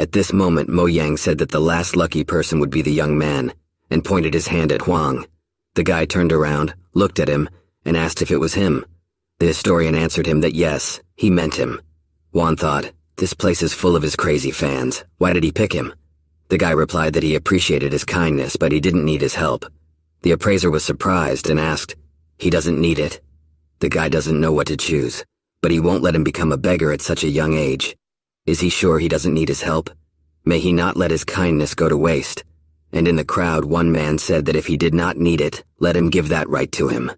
At this moment, Mo Yang said that the last lucky person would be the young man, and pointed his hand at Huang. The guy turned around, looked at him, and asked if it was him. The historian answered him that yes, he meant him. Huang thought, this place is full of his crazy fans. Why did he pick him? The guy replied that he appreciated his kindness, but he didn't need his help. The appraiser was surprised and asked, he doesn't need it. The guy doesn't know what to choose, but he won't let him become a beggar at such a young age. Is he sure he doesn't need his help? May he not let his kindness go to waste? And in the crowd, one man said that if he did not need it, let him give that right to him.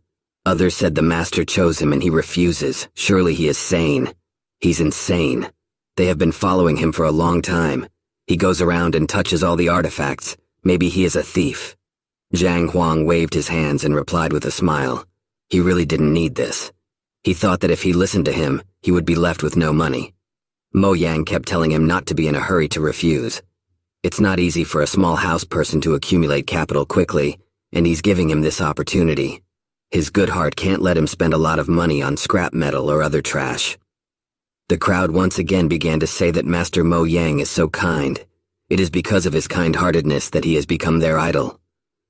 Others said the master chose him and he refuses. Surely he is sane. He's insane. They have been following him for a long time. He goes around and touches all the artifacts. Maybe he is a thief. Zhang Xuan waved his hands and replied with a smile. He really didn't need this. He thought that if he listened to him, he would be left with no money. Mo Yang kept telling him not to be in a hurry to refuse. It's not easy for a small house person to accumulate capital quickly, and he's giving him this opportunity. His good heart can't let him spend a lot of money on scrap metal or other trash. The crowd once again began to say that Master Mo Yang is so kind. It is because of his kind-heartedness that he has become their idol.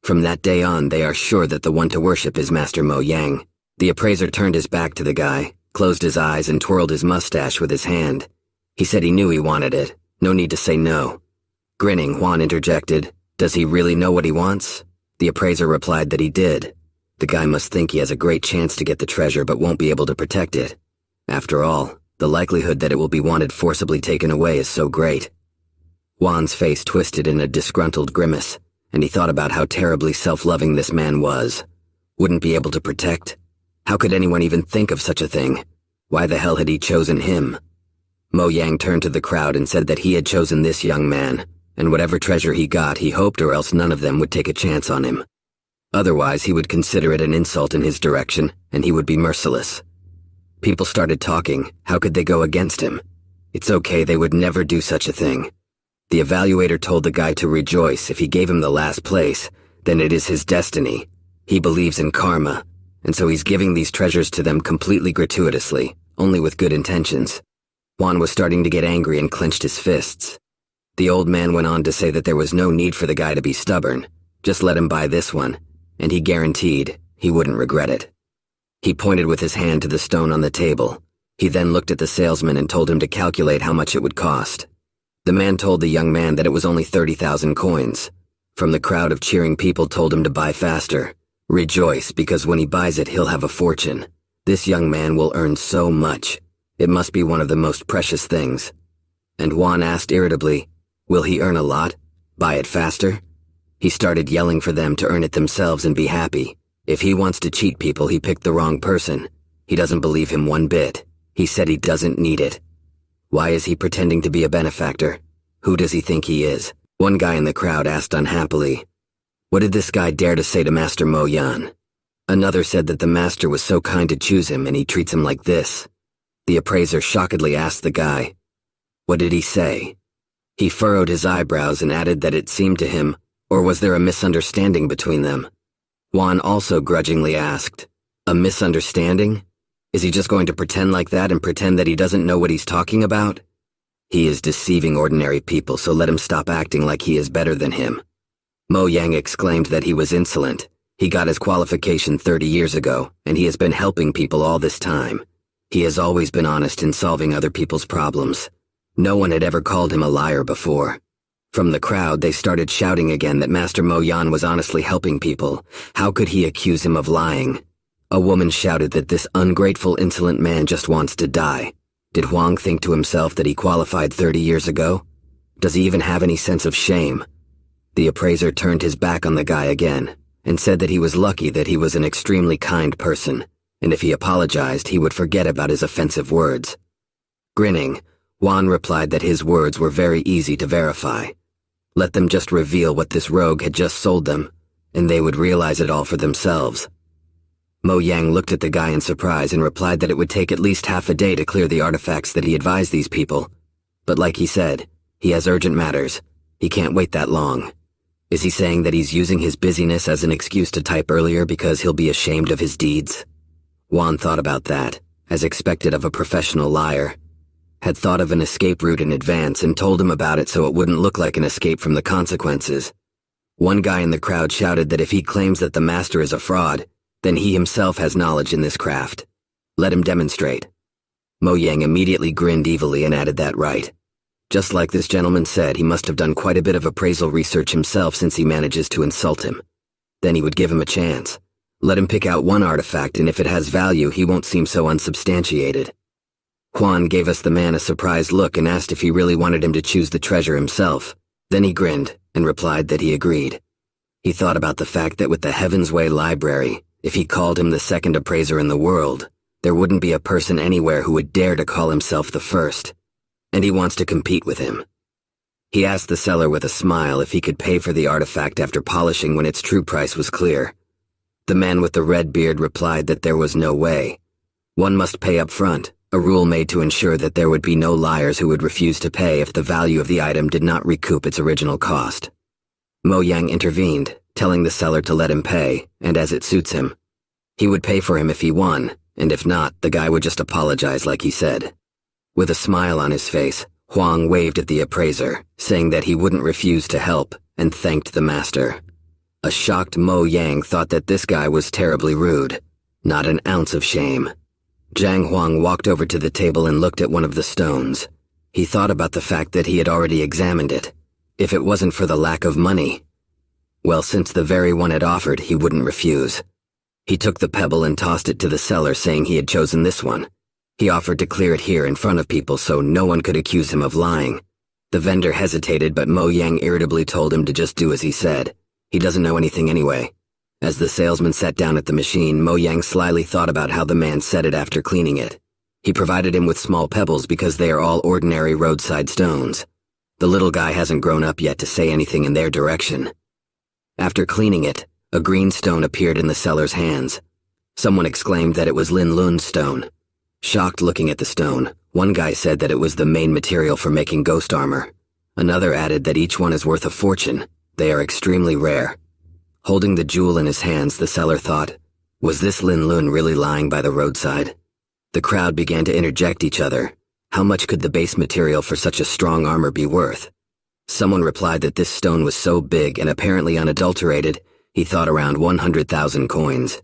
From that day on, they are sure that the one to worship is Master Mo Yang. The appraiser turned his back to the guy, closed his eyes, and twirled his mustache with his hand. He said he knew he wanted it. No need to say no. Grinning, Juan interjected, does he really know what he wants? The appraiser replied that he did. The guy must think he has a great chance to get the treasure but won't be able to protect it. After all, the likelihood that it will be wanted forcibly taken away is so great. Juan's face twisted in a disgruntled grimace, and he thought about how terribly self-loving this man was. Wouldn't be able to protect? How could anyone even think of such a thing? Why the hell had he chosen him? Mo Yang turned to the crowd and said that he had chosen this young man, and whatever treasure he got, he hoped or else none of them would take a chance on him. Otherwise, he would consider it an insult in his direction, and he would be merciless. People started talking. How could they go against him? It's okay, they would never do such a thing. The evaluator told the guy to rejoice. If he gave him the last place, then it is his destiny. He believes in karma, and so he's giving these treasures to them completely gratuitously, only with good intentions. Juan was starting to get angry and clenched his fists. The old man went on to say that there was no need for the guy to be stubborn. Just let him buy this one, and he guaranteed he wouldn't regret it. He pointed with his hand to the stone on the table. He then looked at the salesman and told him to calculate how much it would cost. The man told the young man that it was only 30,000 coins. From the crowd of cheering people told him to buy faster. Rejoice, because when he buys it, he'll have a fortune. This young man will earn so much. It must be one of the most precious things. And Juan asked irritably, will he earn a lot? Buy it faster? He started yelling for them to earn it themselves and be happy. If he wants to cheat people, he picked the wrong person. He doesn't believe him one bit. He said he doesn't need it. Why is he pretending to be a benefactor? Who does he think he is? One guy in the crowd asked unhappily, what did this guy dare to say to Master Mo Yan? Another said that the master was so kind to choose him and he treats him like this. The appraiser shockedly asked the guy, what did he say? He furrowed his eyebrows and added that it seemed to him, or was there a misunderstanding between them? Juan also grudgingly asked, a misunderstanding? Is he just going to pretend like that and pretend that he doesn't know what he's talking about? He is deceiving ordinary people, so let him stop acting like he is better than him. Mo Yang exclaimed that he was insolent. He got his qualification 30 years ago, and he has been helping people all this time. He has always been honest in solving other people's problems. No one had ever called him a liar before. From the crowd, they started shouting again that Master Mo Yan was honestly helping people. How could he accuse him of lying? A woman shouted that this ungrateful, insolent man just wants to die. Did Huang think to himself that he qualified 30 years ago? Does he even have any sense of shame? The appraiser turned his back on the guy again, and said that he was lucky that he was an extremely kind person, and if he apologized, he would forget about his offensive words. Grinning, Juan replied that his words were very easy to verify. Let them just reveal what this rogue had just sold them, and they would realize it all for themselves. Mo Yang looked at the guy in surprise and replied that it would take at least half a day to clear the artifacts that he advised these people. But like he said, he has urgent matters. He can't wait that long. Is he saying that he's using his busyness as an excuse to type earlier because he'll be ashamed of his deeds? Juan thought about that, as expected of a professional liar. had thought of an escape route in advance and told him about it so it wouldn't look like an escape from the consequences. One guy in the crowd shouted that if he claims that the master is a fraud, then he himself has knowledge in this craft. Let him demonstrate. Mo Yang immediately grinned evilly and added that right. Just like this gentleman said, he must have done quite a bit of appraisal research himself since he manages to insult him. Then he would give him a chance. Let him pick out one artifact, and if it has value, he won't seem so unsubstantiated. Juan gave us the man a surprised look and asked if he really wanted him to choose the treasure himself. Then he grinned and replied that he agreed. He thought about the fact that with the Heaven's Way library, if he called him the second appraiser in the world, there wouldn't be a person anywhere who would dare to call himself the first. And he wants to compete with him. He asked the seller with a smile if he could pay for the artifact after polishing when its true price was clear. The man with the red beard replied that there was no way. One must pay up front, a rule made to ensure that there would be no liars who would refuse to pay if the value of the item did not recoup its original cost. Mo Yang intervened, telling the seller to let him pay, and as it suits him. He would pay for him if he won, and if not, the guy would just apologize like he said. With a smile on his face, Huang waved at the appraiser, saying that he wouldn't refuse to help, and thanked the master. A shocked Mo Yang thought that this guy was terribly rude. Not an ounce of shame. Zhang Huang walked over to the table and looked at one of the stones. He thought about the fact that he had already examined it. If it wasn't for the lack of money, well, since the very one had offered, he wouldn't refuse. He took the pebble and tossed it to the seller, saying he had chosen this one. He offered to clear it here in front of people so no one could accuse him of lying. The vendor hesitated, but Mo Yang irritably told him to just do as he said. He doesn't know anything anyway. As the salesman sat down at the machine, Mo Yang slyly thought about how the man said it after cleaning it. He provided him with small pebbles because they are all ordinary roadside stones. The little guy hasn't grown up yet to say anything in their direction. After cleaning it, a green stone appeared in the seller's hands. Someone exclaimed that it was Lin Lun's stone. Shocked looking at the stone, one guy said that it was the main material for making ghost armor. Another added that each one is worth a fortune. They are extremely rare. Holding the jewel in his hands, the seller thought, was this Lin Lun really lying by the roadside? The crowd began to interject each other. How much could the base material for such a strong armor be worth? Someone replied that this stone was so big and apparently unadulterated, he thought around 100,000 coins.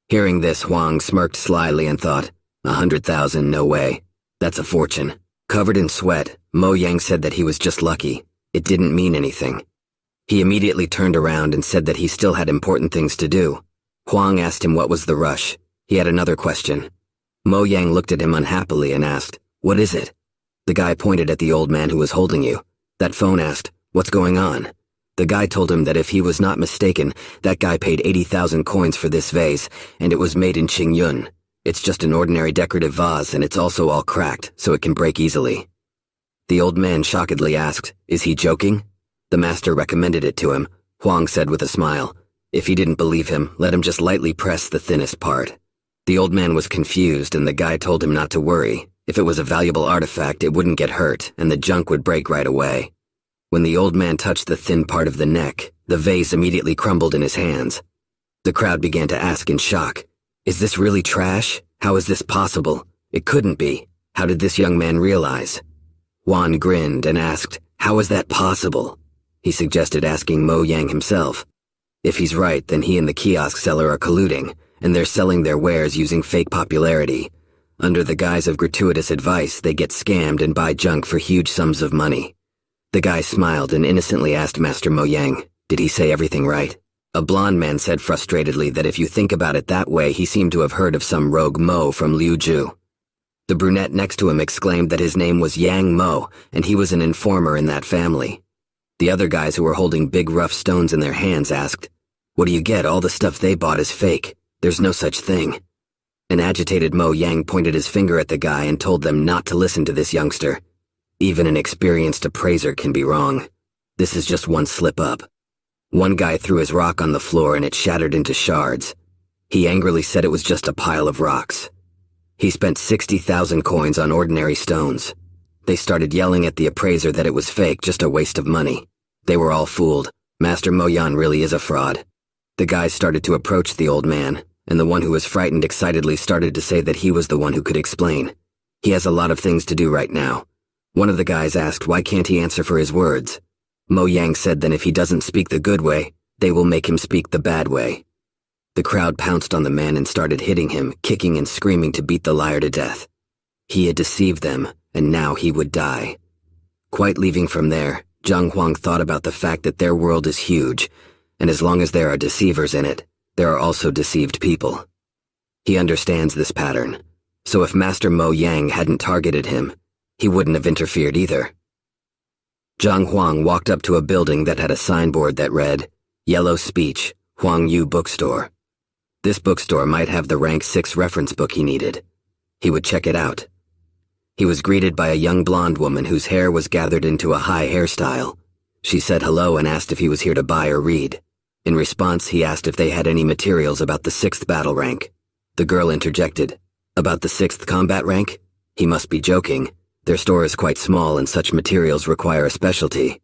Hearing this, Huang smirked slyly and thought, 100,000, no way. That's a fortune. Covered in sweat, Mo Yang said that he was just lucky. It didn't mean anything. He immediately turned around and said that he still had important things to do. Huang asked him what was the rush. He had another question. Mo Yang looked at him unhappily and asked, "What is it?" The guy pointed at the old man who was holding you. That phone asked, "What's going on?" The guy told him that if he was not mistaken, that guy paid 80,000 coins for this vase, and it was made in Qingyun. It's just an ordinary decorative vase, and it's also all cracked, so it can break easily. The old man shockedly asked, "Is he joking?" The master recommended it to him. Huang said with a smile. If he didn't believe him, let him just lightly press the thinnest part. The old man was confused, and the guy told him not to worry. If it was a valuable artifact, it wouldn't get hurt, and the junk would break right away. When the old man touched the thin part of the neck, the vase immediately crumbled in his hands. The crowd began to ask in shock, "Is this really trash? How is this possible? It couldn't be. How did this young man realize?" Juan grinned and asked, "How is that possible?" He suggested asking Mo Yang himself. If he's right, then he and the kiosk seller are colluding, and they're selling their wares using fake popularity. Under the guise of gratuitous advice, they get scammed and buy junk for huge sums of money. The guy smiled and innocently asked Master Mo Yang, "Did he say everything right?" A blond man said frustratedly that if you think about it that way, he seemed to have heard of some rogue Mo from Liuju. The brunette next to him exclaimed that his name was Yang Mo, and he was an informer in that family. The other guys who were holding big rough stones in their hands asked, "What do you get? All the stuff they bought is fake. There's no such thing." An agitated Mo Yang pointed his finger at the guy and told them not to listen to this youngster. Even an experienced appraiser can be wrong. This is just one slip-up. One guy threw his rock on the floor and it shattered into shards. He angrily said it was just a pile of rocks. He spent 60,000 coins on ordinary stones. They started yelling at the appraiser that it was fake, just a waste of money. They were all fooled. Master Mo Yan really is a fraud. The guys started to approach the old man, and the one who was frightened excitedly started to say that he was the one who could explain. He has a lot of things to do right now. One of the guys asked why can't he answer for his words. Mo Yang said then if he doesn't speak the good way, they will make him speak the bad way. The crowd pounced on the man and started hitting him, kicking and screaming to beat the liar to death. He had deceived them, and now he would die. Quite leaving from there, Zhang Xuan thought about the fact that their world is huge, and as long as there are deceivers in it, there are also deceived people. He understands this pattern, so if Master Mo Yang hadn't targeted him, he wouldn't have interfered either. Zhang Xuan walked up to a building that had a signboard that read, Yellow Speech, Huang Yu Bookstore. This bookstore might have the rank 6 reference book he needed. He would check it out. He was greeted by a young blonde woman whose hair was gathered into a high hairstyle. She said hello and asked if he was here to buy or read. In response, he asked if they had any materials about the 6th battle rank. The girl interjected, About the 6th combat rank? He must be joking. Their store is quite small and such materials require a specialty.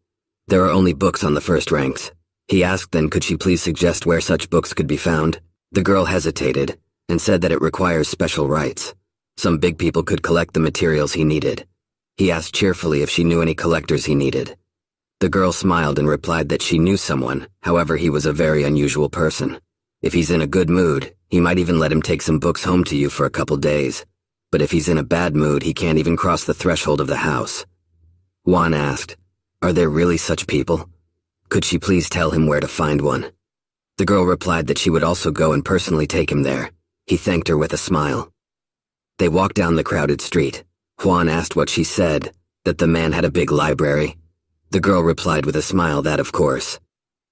There are only books on the 1st ranks. He asked then could she please suggest where such books could be found. The girl hesitated and said that it requires special rights. Some big people could collect the materials he needed. He asked cheerfully if she knew any collectors he needed. The girl smiled and replied that she knew someone, however he was a very unusual person. If he's in a good mood, he might even let him take some books home to you for a couple days. But if he's in a bad mood, he can't even cross the threshold of the house. Juan asked, Are there really such people? Could she please tell him where to find one? The girl replied that she would also go and personally take him there. He thanked her with a smile. They walked down the crowded street. Juan asked what she said, that the man had a big library. The girl replied with a smile that, of course.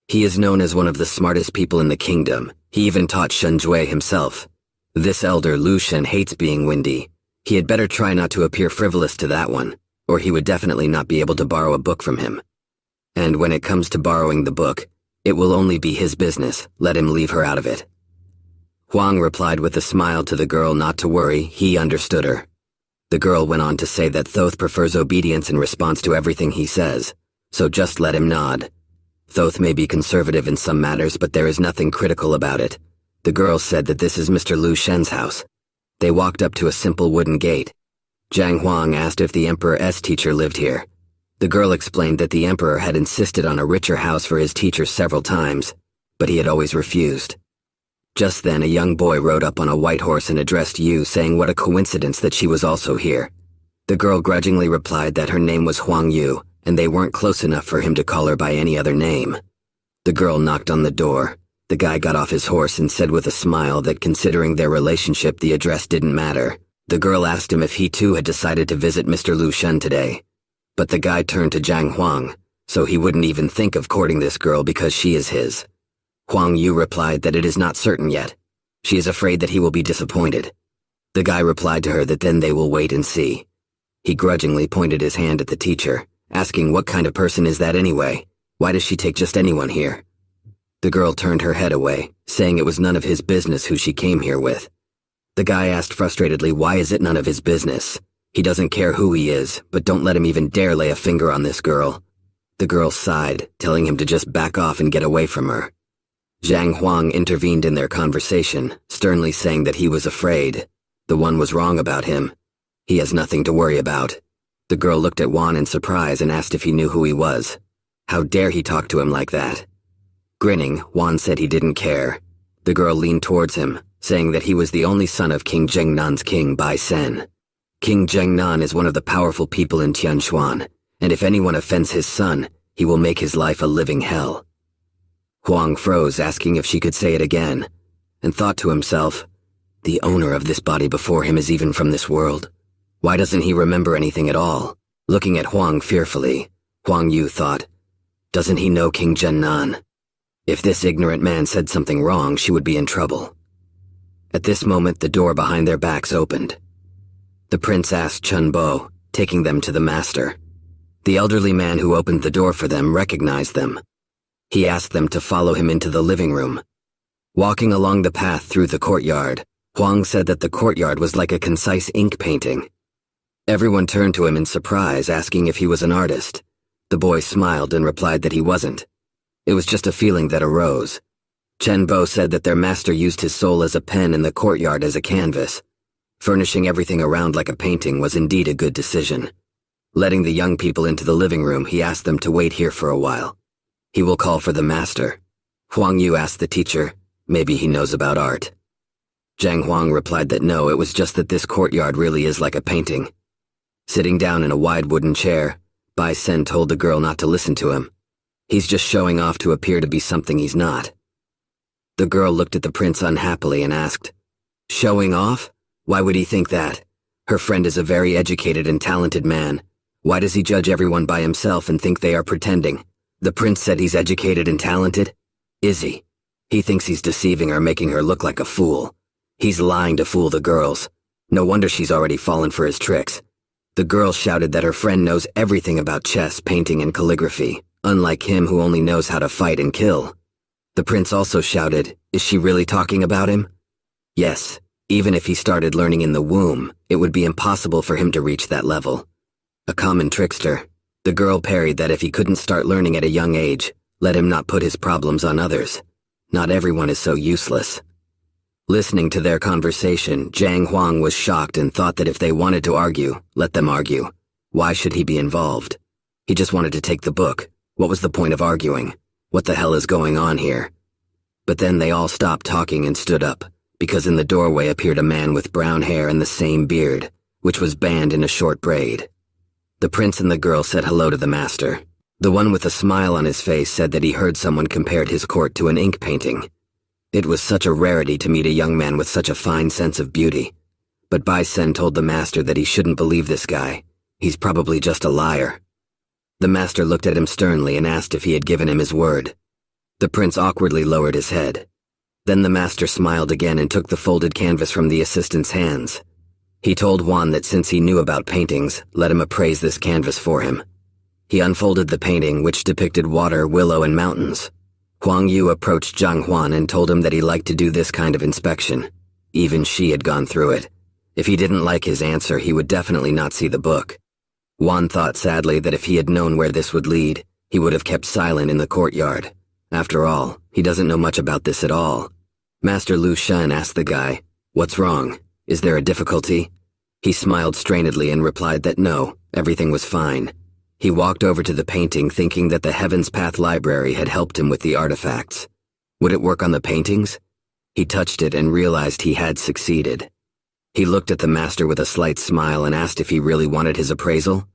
He is known as one of the smartest people in the kingdom. He even taught Shen Jue himself. This elder Lu Shen hates being windy. He had better try not to appear frivolous to that one, or he would definitely not be able to borrow a book from him. And when it comes to borrowing the book, it will only be his business. Let him leave her out of it. Huang replied with a smile to the girl not to worry, he understood her. The girl went on to say that Thoth prefers obedience in response to everything he says, so just let him nod. Thoth may be conservative in some matters, but there is nothing critical about it. The girl said that this is Mr. Lu Shen's house. They walked up to a simple wooden gate. Zhang Xuan asked if the Emperor's teacher lived here. The girl explained that the Emperor had insisted on a richer house for his teacher several times, but he had always refused. Just then a young boy rode up on a white horse and addressed Yu, saying what a coincidence that she was also here. The girl grudgingly replied that her name was Huang Yu, and they weren't close enough for him to call her by any other name. The girl knocked on the door. The guy got off his horse and said with a smile that considering their relationship the address didn't matter. The girl asked him if he too had decided to visit Mr. Lu Shen today. But the guy turned to Zhang Xuan, so he wouldn't even think of courting this girl because she is his. Huang Yu replied that it is not certain yet. She is afraid that he will be disappointed. The guy replied to her that then they will wait and see. He grudgingly pointed his hand at the teacher, asking what kind of person is that anyway? Why does she take just anyone here? The girl turned her head away, saying it was none of his business who she came here with. The guy asked frustratedly, why is it none of his business? He doesn't care who he is, but don't let him even dare lay a finger on this girl. The girl sighed, telling him to just back off and get away from her. Zhang Xuan intervened in their conversation, sternly saying that he was afraid. The one was wrong about him. He has nothing to worry about. The girl looked at Juan in surprise and asked if he knew who he was. How dare he talk to him like that? Grinning, Juan said he didn't care. The girl leaned towards him, saying that he was the only son of King Zhengnan's king, Bai Sen. King Zhengnan is one of the powerful people in Tianshuan, and if anyone offends his son, he will make his life a living hell. Huang froze, asking if she could say it again, and thought to himself, the owner of this body before him is even from this world. Why doesn't he remember anything at all? Looking at Huang fearfully, Huang Yu thought, doesn't he know King Zhennan? If this ignorant man said something wrong, she would be in trouble. At this moment, the door behind their backs opened. The prince asked Chun Bo, taking them to the master. The elderly man who opened the door for them recognized them. He asked them to follow him into the living room. Walking along the path through the courtyard, Huang said that the courtyard was like a concise ink painting. Everyone turned to him in surprise, asking if he was an artist. The boy smiled and replied that he wasn't. It was just a feeling that arose. Chen Bo said that their master used his soul as a pen and the courtyard as a canvas. Furnishing everything around like a painting was indeed a good decision. Letting the young people into the living room, he asked them to wait here for a while. He will call for the master. Huang Yu asked the teacher, maybe he knows about art. Zhang Huang replied that no, it was just that this courtyard really is like a painting. Sitting down in a wide wooden chair, Bai Sen told the girl not to listen to him. He's just showing off to appear to be something he's not. The girl looked at the prince unhappily and asked, showing off? Why would he think that? Her friend is a very educated and talented man. Why does he judge everyone by himself and think they are pretending? The prince said he's educated and talented? Is he? He thinks he's deceiving her, making her look like a fool. He's lying to fool the girls. No wonder she's already fallen for his tricks. The girl shouted that her friend knows everything about chess, painting, and calligraphy, unlike him who only knows how to fight and kill. The prince also shouted, is she really talking about him? Yes, even if he started learning in the womb, it would be impossible for him to reach that level. A common trickster. The girl parried that if he couldn't start learning at a young age, let him not put his problems on others. Not everyone is so useless. Listening to their conversation, Zhang Huang was shocked and thought that if they wanted to argue, let them argue. Why should he be involved? He just wanted to take the book. What was the point of arguing? What the hell is going on here? But then they all stopped talking and stood up, because in the doorway appeared a man with brown hair and the same beard, which was banned in a short braid. The prince and the girl said hello to the master. The one with a smile on his face said that he heard someone compared his court to an ink painting. It was such a rarity to meet a young man with such a fine sense of beauty. But Bai Sen told the master that he shouldn't believe this guy. He's probably just a liar. The master looked at him sternly and asked if he had given him his word. The prince awkwardly lowered his head. Then the master smiled again and took the folded canvas from the assistant's hands. He told Juan that since he knew about paintings, let him appraise this canvas for him. He unfolded the painting, which depicted water, willow, and mountains. Huang Yu approached Zhang Xuan and told him that he liked to do this kind of inspection. Even she had gone through it. If he didn't like his answer, he would definitely not see the book. Juan thought sadly that if he had known where this would lead, he would have kept silent in the courtyard. After all, he doesn't know much about this at all. Master Lu Shen asked the guy, "What's wrong? Is there a difficulty?" He smiled strainedly and replied that no, everything was fine. He walked over to the painting thinking that the Heaven's Path library had helped him with the artifacts. Would it work on the paintings? He touched it and realized he had succeeded. He looked at the master with a slight smile and asked if he really wanted his appraisal.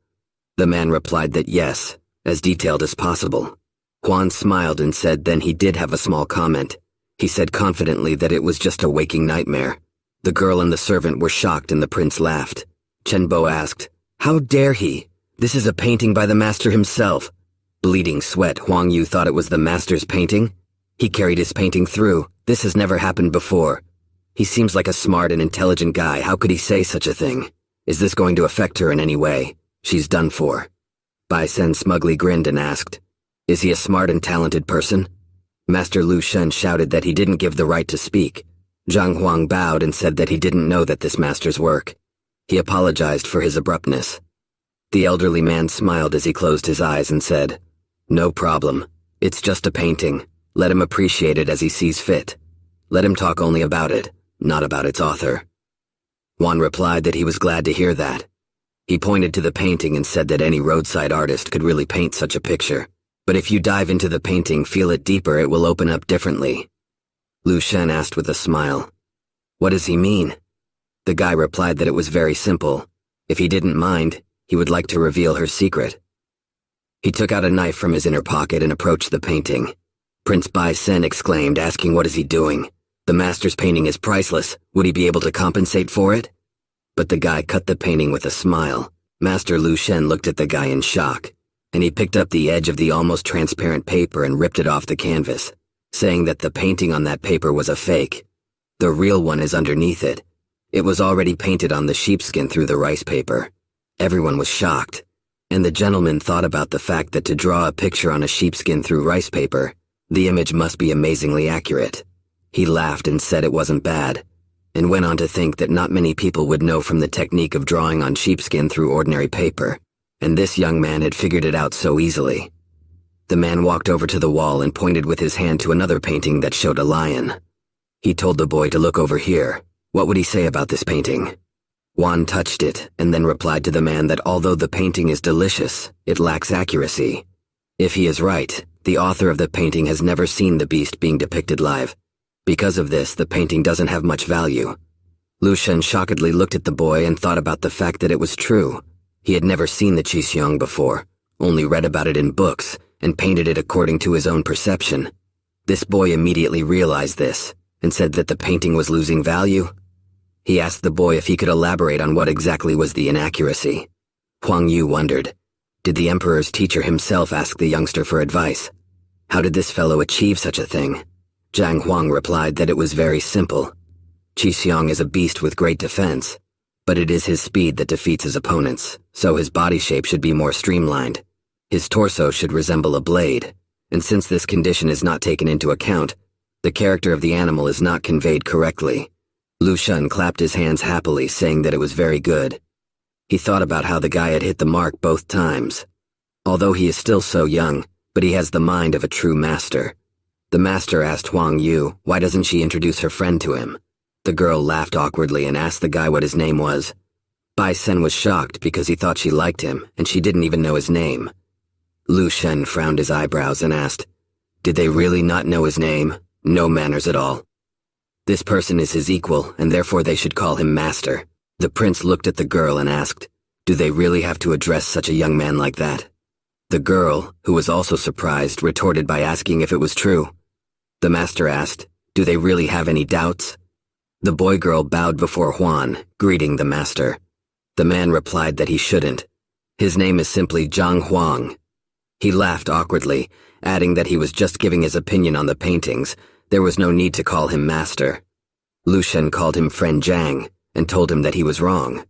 The man replied that yes, as detailed as possible. Juan smiled and said then he did have a small comment. He said confidently that it was just a waking nightmare. The girl and the servant were shocked and the prince laughed. Chen Bo asked, "How dare he? This is a painting by the master himself." Bleeding sweat, Huang Yu thought it was the master's painting. He carried his painting through. This has never happened before. He seems like a smart and intelligent guy. How could he say such a thing? Is this going to affect her in any way? She's done for. Bai Sen smugly grinned and asked, "Is he a smart and talented person?" Master Lu Shen shouted that he didn't give the right to speak. Zhang Huang bowed and said that he didn't know that this master's work. He apologized for his abruptness. The elderly man smiled as he closed his eyes and said, "No problem. It's just a painting. Let him appreciate it as he sees fit. Let him talk only about it, not about its author." Juan replied that he was glad to hear that. He pointed to the painting and said that any roadside artist could really paint such a picture. But if you dive into the painting, feel it deeper, it will open up differently. Lu Shen asked with a smile, "What does he mean?" The guy replied that it was very simple. If he didn't mind, he would like to reveal her secret. He took out a knife from his inner pocket and approached the painting. Prince Bai Sen exclaimed, asking what is he doing? The master's painting is priceless. Would he be able to compensate for it? But the guy cut the painting with a smile. Master Lu Shen looked at the guy in shock, and he picked up the edge of the almost transparent paper and ripped it off the canvas, saying that the painting on that paper was a fake. The real one is underneath it. It was already painted on the sheepskin through the rice paper. Everyone was shocked, and the gentleman thought about the fact that to draw a picture on a sheepskin through rice paper, the image must be amazingly accurate. He laughed and said it wasn't bad, and went on to think that not many people would know from the technique of drawing on sheepskin through ordinary paper, and this young man had figured it out so easily. The man walked over to the wall and pointed with his hand to another painting that showed a lion. He told the boy to look over here. What would he say about this painting? Juan touched it and then replied to the man that although the painting is delicious, it lacks accuracy. If he is right, the author of the painting has never seen the beast being depicted live. Because of this, the painting doesn't have much value. Lu Shen shockedly looked at the boy and thought about the fact that it was true. He had never seen the Qixing before, only read about it in books, and painted it according to his own perception. This boy immediately realized this, and said that the painting was losing value. He asked the boy if he could elaborate on what exactly was the inaccuracy. Huang Yu wondered, did the emperor's teacher himself ask the youngster for advice? How did this fellow achieve such a thing? Zhang Huang replied that it was very simple. Qixing is a beast with great defense, but it is his speed that defeats his opponents, so his body shape should be more streamlined. His torso should resemble a blade, and since this condition is not taken into account, the character of the animal is not conveyed correctly. Lu Shen clapped his hands happily, saying that it was very good. He thought about how the guy had hit the mark both times. Although he is still so young, but he has the mind of a true master. The master asked Huang Yu, why doesn't she introduce her friend to him? The girl laughed awkwardly and asked the guy what his name was. Bai Sen was shocked because he thought she liked him, and she didn't even know his name. Lu Shen frowned his eyebrows and asked, did they really not know his name? No manners at all. This person is his equal, and therefore they should call him master. The prince looked at the girl and asked, do they really have to address such a young man like that? The girl, who was also surprised, retorted by asking if it was true. The master asked, do they really have any doubts? The boy-girl bowed before Huan, greeting the master. The man replied that he shouldn't. His name is simply Zhang Huang. He laughed awkwardly, adding that he was just giving his opinion on the paintings. There was no need to call him master. Lu Shen called him friend Zhang, and told him that he was wrong.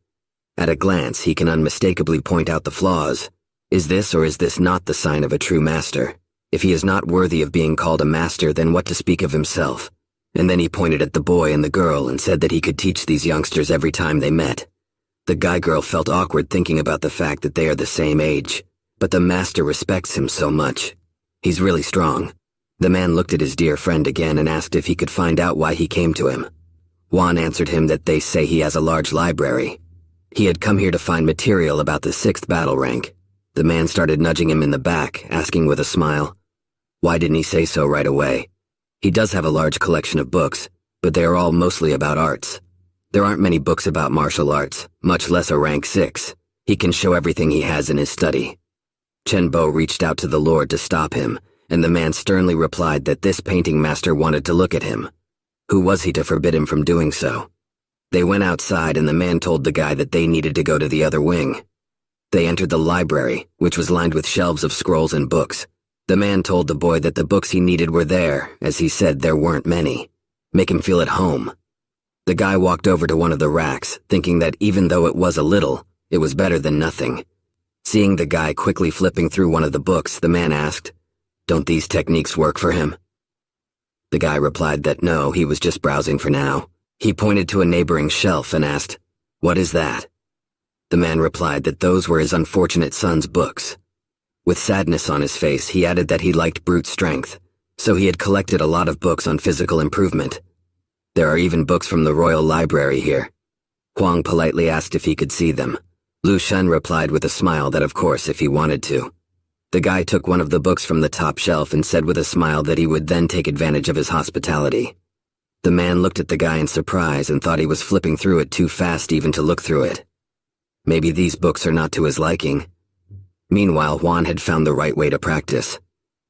At a glance, he can unmistakably point out the flaws. Is this or is this not the sign of a true master? If he is not worthy of being called a master, then what to speak of himself? And then he pointed at the boy and the girl and said that he could teach these youngsters every time they met. The guy-girl felt awkward thinking about the fact that they are the same age, but the master respects him so much. He's really strong. The man looked at his dear friend again and asked if he could find out why he came to him. Juan answered him that they say he has a large library. He had come here to find material about the 6th battle rank. The man started nudging him in the back, asking with a smile, why didn't he say so right away? He does have a large collection of books, but they are all mostly about arts. There aren't many books about martial arts, much less a rank 6. He can show everything he has in his study. Chen Bo reached out to the Lord to stop him, and the man sternly replied that this painting master wanted to look at him. Who was he to forbid him from doing so? They went outside and the man told the guy that they needed to go to the other wing. They entered the library, which was lined with shelves of scrolls and books. The man told the boy that the books he needed were there, as he said there weren't many. Make him feel at home. The guy walked over to one of the racks, thinking that even though it was a little, it was better than nothing. Seeing the guy quickly flipping through one of the books, the man asked, don't these techniques work for him? The guy replied that no, he was just browsing for now. He pointed to a neighboring shelf and asked, what is that? The man replied that those were his unfortunate son's books. With sadness on his face, he added that he liked brute strength, so he had collected a lot of books on physical improvement. There are even books from the royal library here. Huang politely asked if he could see them. Lu Shen replied with a smile that of course if he wanted to. The guy took one of the books from the top shelf and said with a smile that he would then take advantage of his hospitality. The man looked at the guy in surprise and thought he was flipping through it too fast even to look through it. Maybe these books are not to his liking. Meanwhile, Juan had found the right way to practice.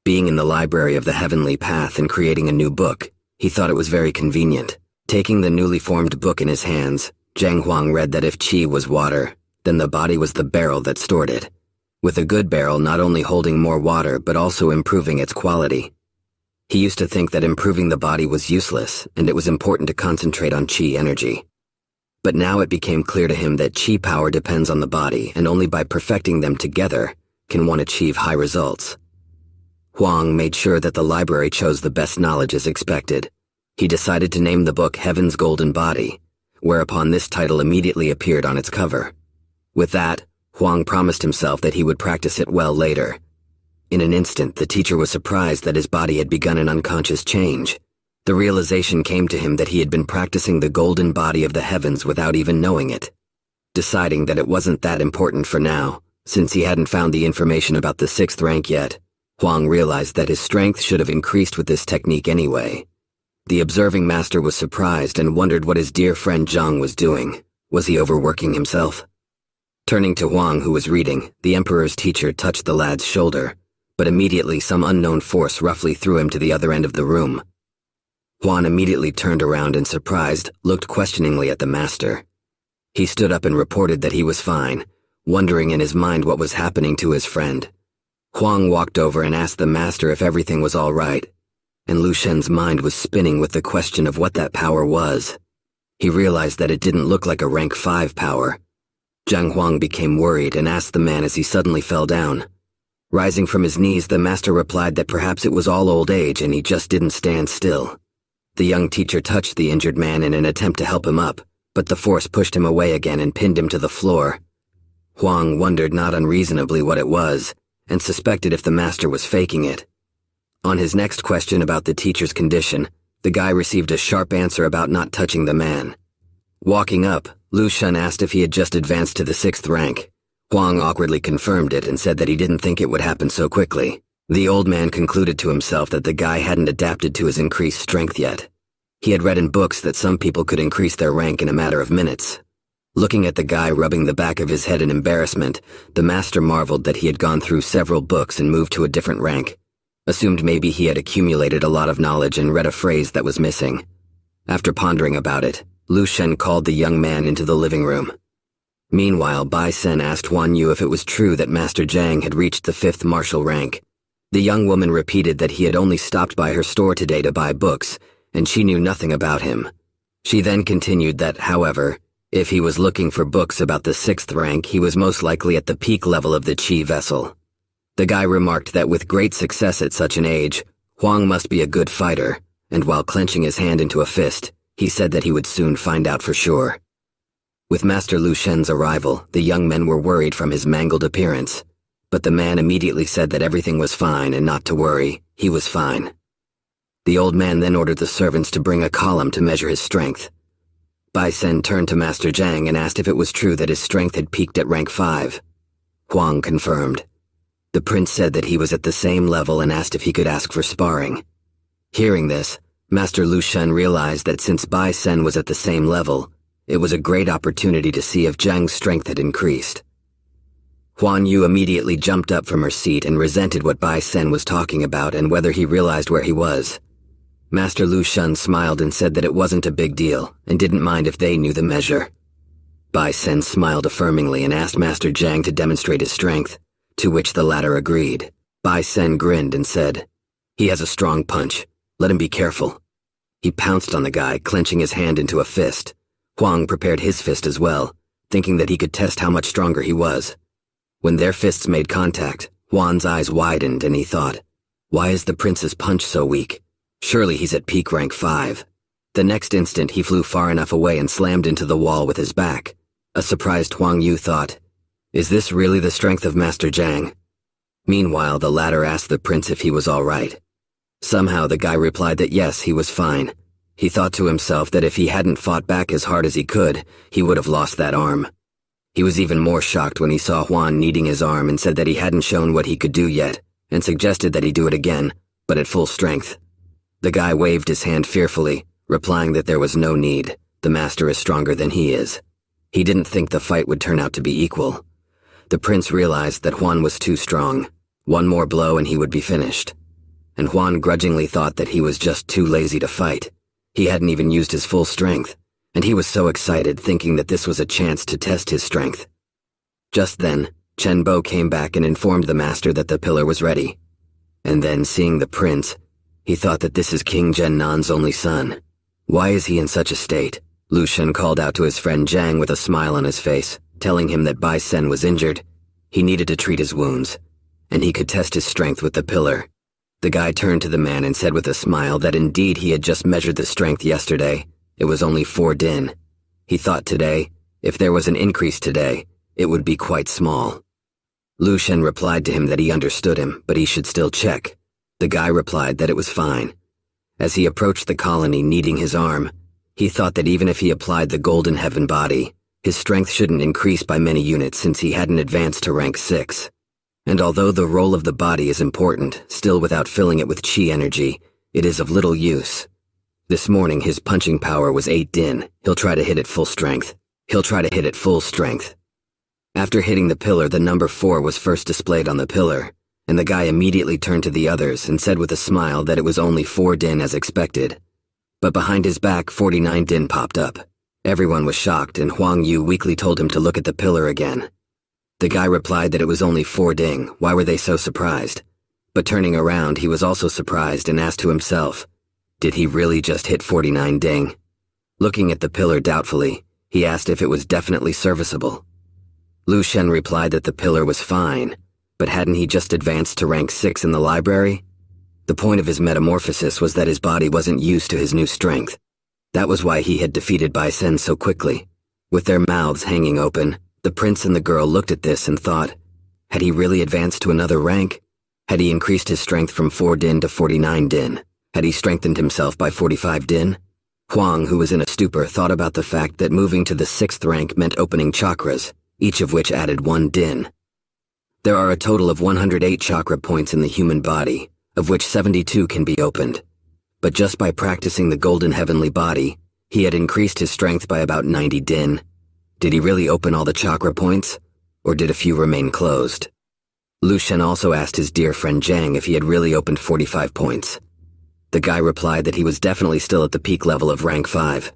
Being in the library of the heavenly path and creating a new book, he thought it was very convenient. Taking the newly formed book in his hands, Zhang Huang read that if qi was water, then the body was the barrel that stored it. With a good barrel not only holding more water but also improving its quality. He used to think that improving the body was useless and it was important to concentrate on qi energy. But now it became clear to him that qi power depends on the body, and only by perfecting them together can one achieve high results. Huang made sure that the library chose the best knowledge as expected. He decided to name the book Heaven's Golden Body, whereupon this title immediately appeared on its cover. With that, Huang promised himself that he would practice it well later. In an instant, the teacher was surprised that his body had begun an unconscious change. The realization came to him that he had been practicing the golden body of the heavens without even knowing it. Deciding that it wasn't that important for now, since he hadn't found the information about the 6th rank yet, Huang realized that his strength should have increased with this technique anyway. The observing master was surprised and wondered what his dear friend Zhang was doing. Was he overworking himself? Turning to Huang, who was reading, the emperor's teacher touched the lad's shoulder, but immediately some unknown force roughly threw him to the other end of the room. Huang immediately turned around and, surprised, looked questioningly at the master. He stood up and reported that he was fine, wondering in his mind what was happening to his friend. Huang walked over and asked the master if everything was all right, and Lu Shen's mind was spinning with the question of what that power was. He realized that it didn't look like a rank 5 power. Zhang Huang became worried and asked the man as he suddenly fell down. Rising from his knees, the master replied that perhaps it was all old age and he just didn't stand still. The young teacher touched the injured man in an attempt to help him up, but the force pushed him away again and pinned him to the floor. Huang wondered not unreasonably what it was, and suspected if the master was faking it. On his next question about the teacher's condition, the guy received a sharp answer about not touching the man. Walking up, Lu Shen asked if he had just advanced to the 6th rank. Huang awkwardly confirmed it and said that he didn't think it would happen so quickly. The old man concluded to himself that the guy hadn't adapted to his increased strength yet. He had read in books that some people could increase their rank in a matter of minutes. Looking at the guy rubbing the back of his head in embarrassment, the master marveled that he had gone through several books and moved to a different rank. Assumed maybe he had accumulated a lot of knowledge and read a phrase that was missing. After pondering about it, Lu Shen called the young man into the living room. Meanwhile, Bai Sen asked Huan Yu if it was true that Master Zhang had reached the 5th martial rank. The young woman repeated that he had only stopped by her store today to buy books, and she knew nothing about him. She then continued that, however, if he was looking for books about the 6th rank, he was most likely at the peak level of the Qi vessel. The guy remarked that with great success at such an age, Huang must be a good fighter, and while clenching his hand into a fist, he said that he would soon find out for sure. With Master Lu Shen's arrival, the young men were worried from his mangled appearance, but the man immediately said that everything was fine and not to worry, he was fine. The old man then ordered the servants to bring a column to measure his strength. Bai Sen turned to Master Zhang and asked if it was true that his strength had peaked at rank 5. Huang confirmed. The prince said that he was at the same level and asked if he could ask for sparring. Hearing this, Master Lu Shen realized that since Bai Sen was at the same level, it was a great opportunity to see if Zhang's strength had increased. Huan Yu immediately jumped up from her seat and resented what Bai Sen was talking about and whether he realized where he was. Master Lu Shen smiled and said that it wasn't a big deal and didn't mind if they knew the measure. Bai Sen smiled affirmingly and asked Master Zhang to demonstrate his strength, to which the latter agreed. Bai Sen grinned and said, "He has a strong punch. Let him be careful." He pounced on the guy, clenching his hand into a fist. Huang prepared his fist as well, thinking that he could test how much stronger he was. When their fists made contact, Huan's eyes widened and he thought, "Why is the prince's punch so weak? Surely he's at peak rank 5. The next instant he flew far enough away and slammed into the wall with his back. A surprised Huang Yu thought, "Is this really the strength of Master Zhang?" Meanwhile, the latter asked the prince if he was all right. Somehow the guy replied that yes, he was fine. He thought to himself that if he hadn't fought back as hard as he could, he would have lost that arm. He was even more shocked when he saw Huan needing his arm and said that he hadn't shown what he could do yet, and suggested that he do it again, but at full strength. The guy waved his hand fearfully, replying that there was no need. The master is stronger than he is. He didn't think the fight would turn out to be equal. The prince realized that Huan was too strong. One more blow and he would be finished. And Huan grudgingly thought that he was just too lazy to fight. He hadn't even used his full strength, and he was so excited thinking that this was a chance to test his strength. Just then, Chen Bo came back and informed the master that the pillar was ready. And then, seeing the prince, he thought that this is King Zhen Nan's only son. Why is he in such a state? Lu Shen called out to his friend Zhang with a smile on his face, telling him that Bai Sen was injured. He needed to treat his wounds, and he could test his strength with the pillar. The guy turned to the man and said with a smile that indeed he had just measured the strength yesterday. It was only 4 din. He thought today, if there was an increase today, it would be quite small. Lu Shen replied to him that he understood him, but he should still check. The guy replied that it was fine. As he approached the colony needing his arm, he thought that even if he applied the golden heaven body, His strength shouldn't increase by many units since he hadn't advanced to rank 6. And although the role of the body is important, still without filling it with chi energy, it is of little use. This morning his punching power was 8 din. He'll try to hit it full strength. After hitting the pillar, the number 4 was first displayed on the pillar, and the guy immediately turned to the others and said with a smile that it was only 4 din as expected. But behind his back, 49 din popped up. Everyone was shocked, and Huang Yu weakly told him to look at the pillar again. The guy replied that it was only 4 ding. Why were they so surprised? But turning around, he was also surprised and asked to himself, did he really just hit 49 ding? Looking at the pillar doubtfully, he asked if it was definitely serviceable. Lu Shen replied that the pillar was fine, but hadn't he just advanced to rank 6 in the library? The point of his metamorphosis was that his body wasn't used to his new strength. That was why he had defeated Bai Sen so quickly. With their mouths hanging open, the prince and the girl looked at this and thought, had he really advanced to another rank? Had he increased his strength from 4 din to 49 din? Had he strengthened himself by 45 din? Huang, who was in a stupor, thought about the fact that moving to the 6th rank meant opening chakras, each of which added 1 din. There are a total of 108 chakra points in the human body, of which 72 can be opened. But just by practicing the golden heavenly body, he had increased his strength by about 90 din. Did he really open all the chakra points, or did a few remain closed? Lu Shen also asked his dear friend Zhang if he had really opened 45 points. The guy replied that he was definitely still at the peak level of rank 5.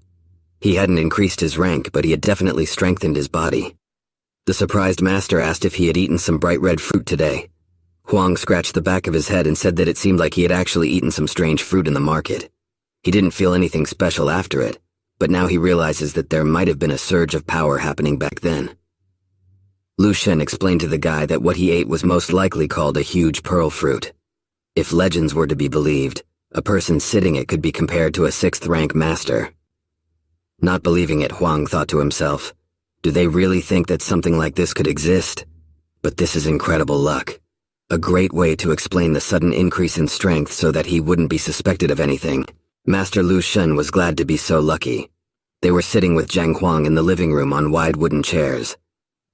He hadn't increased his rank, but he had definitely strengthened his body. The surprised master asked if he had eaten some bright red fruit today. Huang scratched the back of his head and said that it seemed like he had actually eaten some strange fruit in the market. He didn't feel anything special after it, but now he realizes that there might have been a surge of power happening back then. Lu Shen explained to the guy that what he ate was most likely called a huge pearl fruit. If legends were to be believed, a person sitting it could be compared to a 6th rank master. Not believing it, Huang thought to himself, do they really think that something like this could exist? But this is incredible luck. A great way to explain the sudden increase in strength so that he wouldn't be suspected of anything. Master Lu Shen was glad to be so lucky. They were sitting with Zhang Huang in the living room on wide wooden chairs.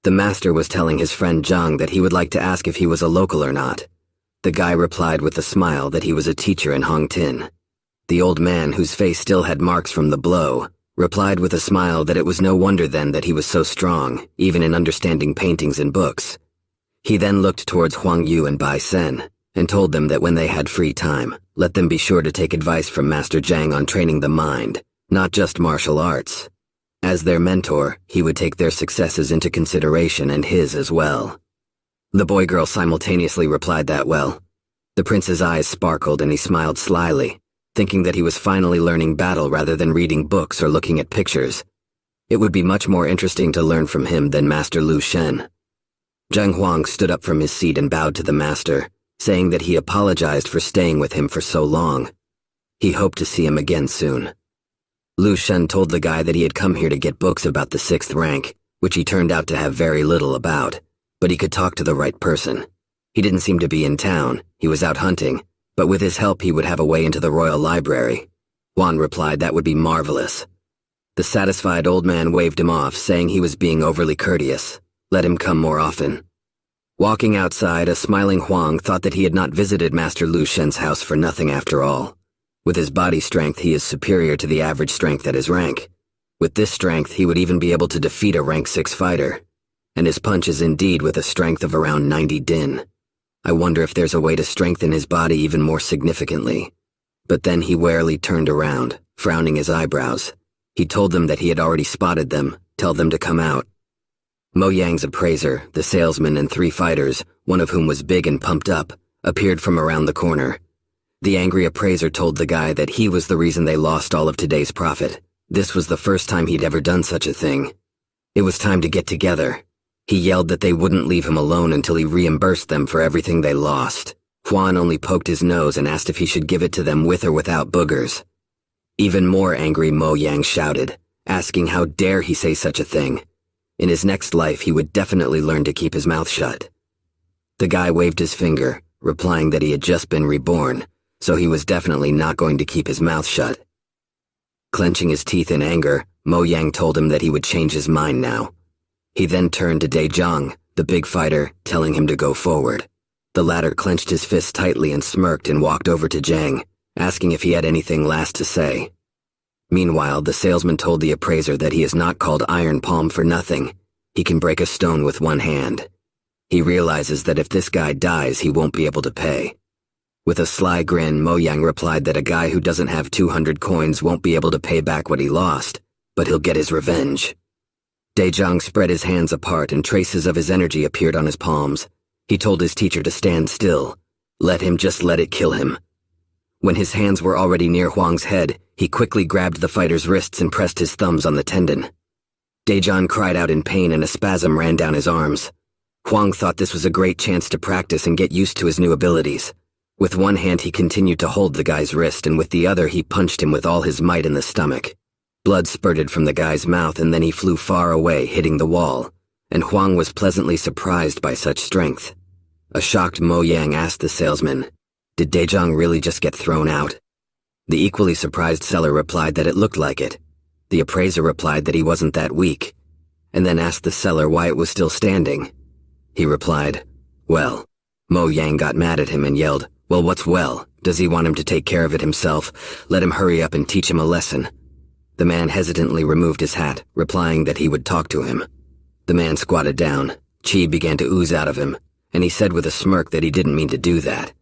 The master was telling his friend Zhang that he would like to ask if he was a local or not. The guy replied with a smile that he was a teacher in Hongtin. The old man, whose face still had marks from the blow, replied with a smile that it was no wonder then that he was so strong, even in understanding paintings and books. He then looked towards Huang Yu and Bai Sen, and told them that when they had free time, let them be sure to take advice from Master Zhang on training the mind, not just martial arts. As their mentor, he would take their successes into consideration and his as well. The boy-girl simultaneously replied that well. The prince's eyes sparkled and he smiled slyly, thinking that he was finally learning battle rather than reading books or looking at pictures. It would be much more interesting to learn from him than Master Lu Shen. Zhang Huang stood up from his seat and bowed to the master, saying that he apologized for staying with him for so long. He hoped to see him again soon. Lu Shen told the guy that he had come here to get books about the 6th rank, which he turned out to have very little about, but he could talk to the right person. He didn't seem to be in town, he was out hunting, but with his help he would have a way into the royal library. Huan replied that would be marvelous. The satisfied old man waved him off, saying he was being overly courteous. Let him come more often. Walking outside, a smiling Huang thought that he had not visited Master Lu Shen's house for nothing after all. With his body strength, he is superior to the average strength at his rank. With this strength, he would even be able to defeat a rank 6 fighter. And his punch is indeed with a strength of around 90 din. I wonder if there's a way to strengthen his body even more significantly. But then he warily turned around, frowning his eyebrows. He told them that he had already spotted them, tell them to come out. Mo Yang's appraiser, the salesman, and 3 fighters, one of whom was big and pumped up, appeared from around the corner. The angry appraiser told the guy that he was the reason they lost all of today's profit. This was the first time he'd ever done such a thing. It was time to get together. He yelled that they wouldn't leave him alone until he reimbursed them for everything they lost. Huan only poked his nose and asked if he should give it to them with or without boogers. Even more angry, Mo Yang shouted, asking how dare he say such a thing. In his next life, he would definitely learn to keep his mouth shut. The guy waved his finger, replying that he had just been reborn, so he was definitely not going to keep his mouth shut. Clenching his teeth in anger, Mo Yang told him that he would change his mind now. He then turned to Zhang, the big fighter, telling him to go forward. The latter clenched his fists tightly and smirked and walked over to Zhang, asking if he had anything last to say. Meanwhile, the salesman told the appraiser that he is not called Iron Palm for nothing. He can break a stone with one hand. He realizes that if this guy dies, he won't be able to pay. With a sly grin, Mo Yang replied that a guy who doesn't have 200 coins won't be able to pay back what he lost, but he'll get his revenge. Zhang spread his hands apart and traces of his energy appeared on his palms. He told his teacher to stand still. Let it kill him. When his hands were already near Huang's head, he quickly grabbed the fighter's wrists and pressed his thumbs on the tendon. Zhang cried out in pain and a spasm ran down his arms. Huang thought this was a great chance to practice and get used to his new abilities. With one hand he continued to hold the guy's wrist and with the other he punched him with all his might in the stomach. Blood spurted from the guy's mouth and then he flew far away, hitting the wall, and Huang was pleasantly surprised by such strength. A shocked Mo Yang asked the salesman, "Did Zhang really just get thrown out?" The equally surprised seller replied that it looked like it. The appraiser replied that he wasn't that weak, and then asked the seller why it was still standing. He replied, "Well." Mo Yang got mad at him and yelled, "Well, what's well? Does he want him to take care of it himself? Let him hurry up and teach him a lesson." The man hesitantly removed his hat, replying that he would talk to him. The man squatted down. Chi began to ooze out of him, and he said with a smirk that he didn't mean to do that.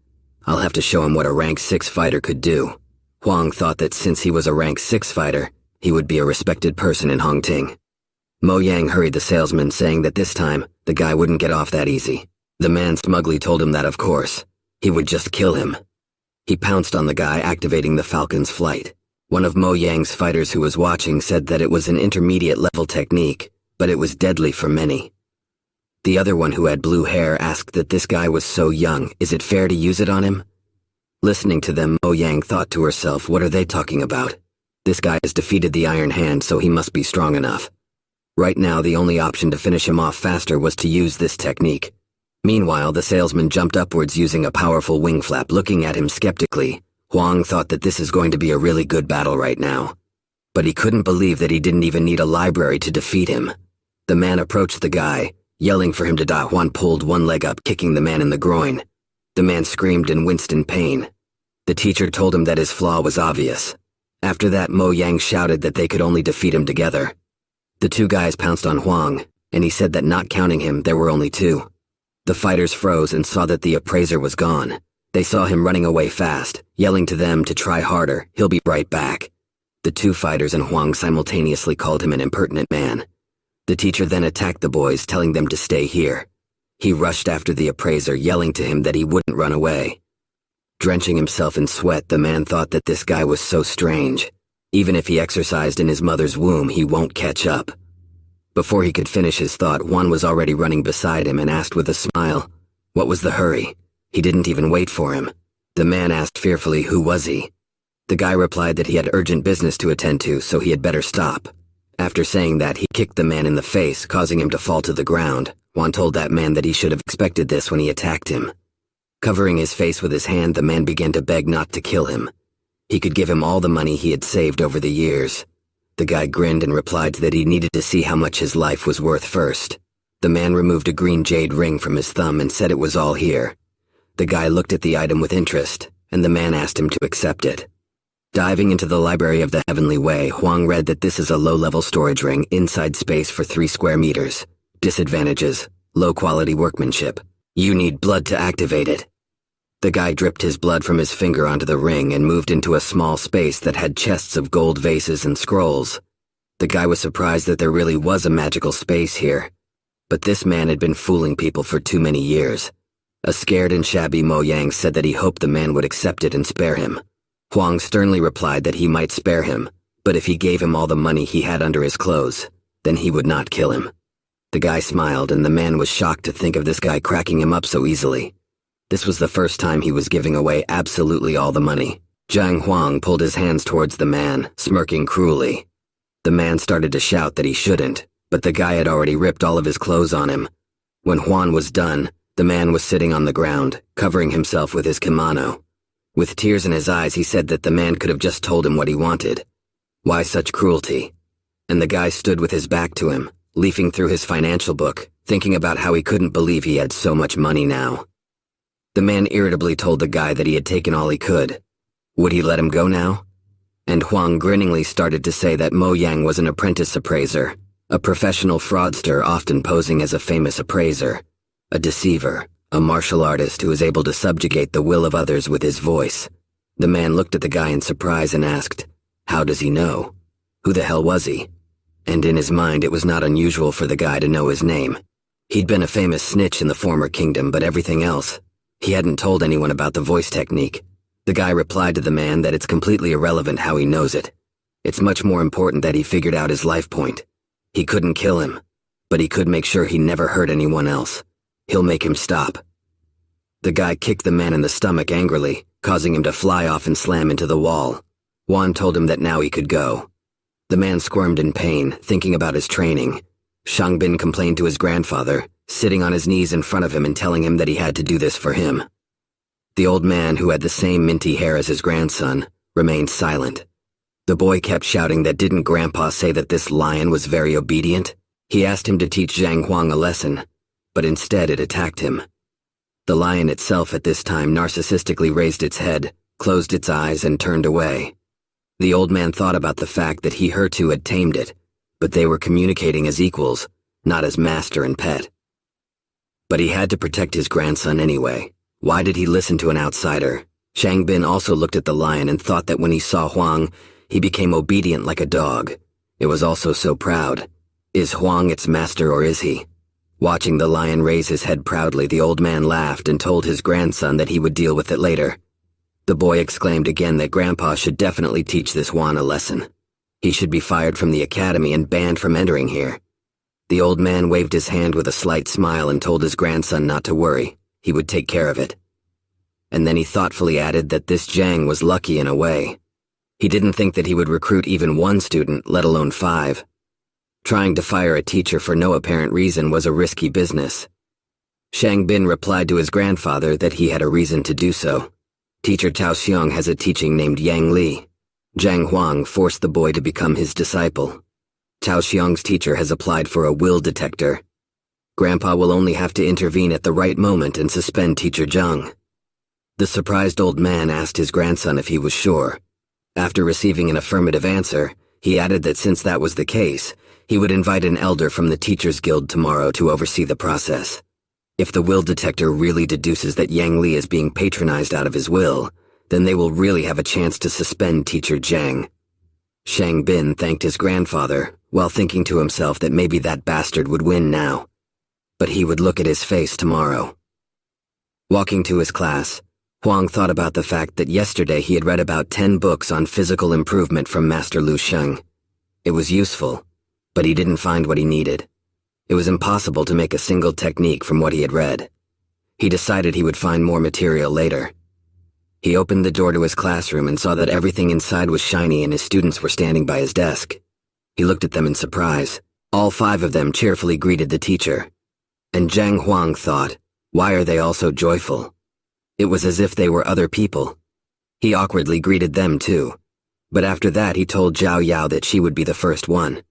"I'll have to show him what a rank 6 fighter could do." Huang thought that since he was a rank 6 fighter, he would be a respected person in Hongting. Mo Yang hurried the salesman, saying that this time, the guy wouldn't get off that easy. The man smugly told him that of course, he would just kill him. He pounced on the guy, activating the Falcon's flight. One of Mo Yang's fighters who was watching said that it was an intermediate-level technique, but it was deadly for many. The other one who had blue hair asked that this guy was so young, is it fair to use it on him? Listening to them, Mo Yang thought to herself, what are they talking about? This guy has defeated the Iron Hand, so he must be strong enough. Right now, the only option to finish him off faster was to use this technique. Meanwhile, the salesman jumped upwards using a powerful wing flap, looking at him skeptically. Huang thought that this is going to be a really good battle right now. But he couldn't believe that he didn't even need a library to defeat him. The man approached the guy, yelling for him to die. Huang pulled one leg up, kicking the man in the groin. The man screamed and winced in pain. The teacher told him that his flaw was obvious. After that, Mo Yang shouted that they could only defeat him together. The two guys pounced on Huang, and he said that not counting him, there were only two. The fighters froze and saw that the appraiser was gone. They saw him running away fast, yelling to them to try harder, he'll be right back. The two fighters and Huang simultaneously called him an impertinent man. The teacher then attacked the boys, telling them to stay here. He rushed after the appraiser, yelling to him that he wouldn't run away. Drenching himself in sweat, the man thought that this guy was so strange. Even if he exercised in his mother's womb, he won't catch up. Before he could finish his thought, Juan was already running beside him and asked with a smile, what was the hurry? He didn't even wait for him. The man asked fearfully who was he. The guy replied that he had urgent business to attend to, so he had better stop. After saying that, he kicked the man in the face, causing him to fall to the ground. Juan told that man that he should have expected this when he attacked him. Covering his face with his hand, the man began to beg not to kill him. He could give him all the money he had saved over the years. The guy grinned and replied that he needed to see how much his life was worth first. The man removed a green jade ring from his thumb and said it was all here. The guy looked at the item with interest, and the man asked him to accept it. Diving into the library of the Heavenly Way, Huang read that this is a low-level storage ring, inside space for 3 square meters. Disadvantages: low-quality workmanship. You need blood to activate it. The guy dripped his blood from his finger onto the ring and moved into a small space that had chests of gold vases and scrolls. The guy was surprised that there really was a magical space here. But this man had been fooling people for too many years. A scared and shabby Mo Yang said that he hoped the man would accept it and spare him. Huang sternly replied that he might spare him, but if he gave him all the money he had under his clothes, then he would not kill him. The guy smiled, and the man was shocked to think of this guy cracking him up so easily. This was the first time he was giving away absolutely all the money. Zhang Huang pulled his hands towards the man, smirking cruelly. The man started to shout that he shouldn't, but the guy had already ripped all of his clothes on him. When Huan was done, the man was sitting on the ground, covering himself with his kimono. With tears in his eyes, he said that the man could have just told him what he wanted. Why such cruelty? and the guy stood with his back to him, leafing through his financial book, thinking about how he couldn't believe he had so much money now. The man irritably told the guy that he had taken all he could. Would he let him go now? And Huang grinningly started to say that Mo Yang was an apprentice appraiser, a professional fraudster often posing as a famous appraiser, a deceiver, a martial artist who is able to subjugate the will of others with his voice. The man looked at the guy in surprise and asked, how does he know? Who the hell was he? And in his mind it was not unusual for the guy to know his name. He'd been a famous snitch in the former kingdom, but everything else, he hadn't told anyone about the voice technique. The guy replied to the man that it's completely irrelevant how he knows it. It's much more important that he figured out his life point. He couldn't kill him, but he could make sure he never hurt anyone else. He'll make him stop. The guy kicked the man in the stomach angrily, causing him to fly off and slam into the wall. Juan told him that now he could go. The man squirmed in pain, thinking about his training. Shangbin complained to his grandfather, sitting on his knees in front of him and telling him that he had to do this for him. The old man, who had the same minty hair as his grandson, remained silent. The boy kept shouting that didn't Grandpa say that this lion was very obedient? He asked him to teach Zhang Huang a lesson, but instead it attacked him. The lion itself at this time narcissistically raised its head, closed its eyes, and turned away. The old man thought about the fact that he Hertu had tamed it, but they were communicating as equals, not as master and pet. But he had to protect his grandson anyway. Why did he listen to an outsider? Shangbin also looked at the lion and thought that when he saw Huang, he became obedient like a dog. It was also so proud. Is Huang its master or is he? Watching the lion raise his head proudly, the old man laughed and told his grandson that he would deal with it later. The boy exclaimed again that Grandpa should definitely teach this Huan a lesson. He should be fired from the academy and banned from entering here. The old man waved his hand with a slight smile and told his grandson not to worry. He would take care of it. And then he thoughtfully added that this Zhang was lucky in a way. He didn't think that he would recruit even one student, let alone 5. Trying to fire a teacher for no apparent reason was a risky business. Shangbin replied to his grandfather that he had a reason to do so. Teacher Tao Xiong has a teaching named Yang Li. Zhang Huang forced the boy to become his disciple. Tao Xiong's teacher has applied for a will detector. Grandpa will only have to intervene at the right moment and suspend Teacher Zhang. The surprised old man asked his grandson if he was sure. After receiving an affirmative answer, he added that since that was the case, he would invite an elder from the Teachers Guild tomorrow to oversee the process. If the will detector really deduces that Yang Li is being patronized out of his will, then they will really have a chance to suspend Teacher Zhang. Shang Bin thanked his grandfather, while thinking to himself that maybe that bastard would win now. But he would look at his face tomorrow. Walking to his class, Huang thought about the fact that yesterday he had read about 10 books on physical improvement from Master Lu Sheng. It was useful, but he didn't find what he needed. It was impossible to make a single technique from what he had read. He decided he would find more material later. He opened the door to his classroom and saw that everything inside was shiny and his students were standing by his desk. He looked at them in surprise. All 5 of them cheerfully greeted the teacher. And Zhang Huang thought, why are they all so joyful? It was as if they were other people. He awkwardly greeted them too. But after that he told Zhao Yao that she would be the first one.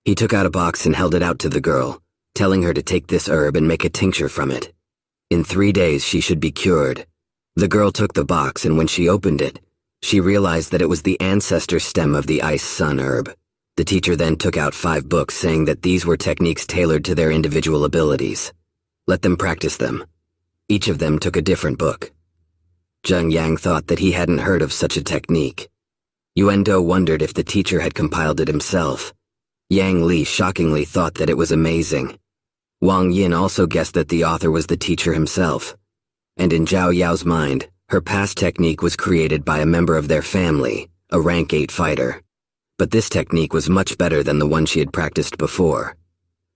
He took out a box and held it out to the girl, telling her to take this herb and make a tincture from it. In 3 days she should be cured. The girl took the box, and when she opened it, she realized that it was the ancestor stem of the ice sun herb. The teacher then took out 5 books saying that these were techniques tailored to their individual abilities. Let them practice them. Each of them took a different book. Zheng Yang thought that he hadn't heard of such a technique. Yuan Do wondered if the teacher had compiled it himself. Yang Li shockingly thought that it was amazing. Wang Yin also guessed that the author was the teacher himself. And in Zhao Yao's mind, her past technique was created by a member of their family, a rank 8 fighter. But this technique was much better than the one she had practiced before.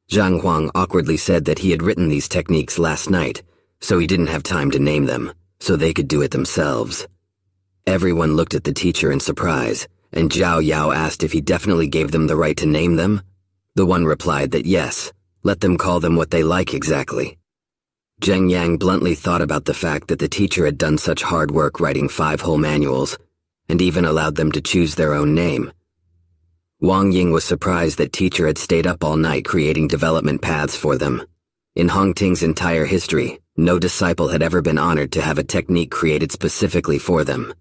Zhang Huang awkwardly said that he had written these techniques last night, so he didn't have time to name them, so they could do it themselves. Everyone looked at the teacher in surprise, and Zhao Yao asked if he definitely gave them the right to name them. The one replied that yes, let them call them what they like exactly. Zheng Yang bluntly thought about the fact that the teacher had done such hard work writing 5 whole manuals, and even allowed them to choose their own name. Wang Ying was surprised that teacher had stayed up all night creating development paths for them. In Hongting's entire history, no disciple had ever been honored to have a technique created specifically for them.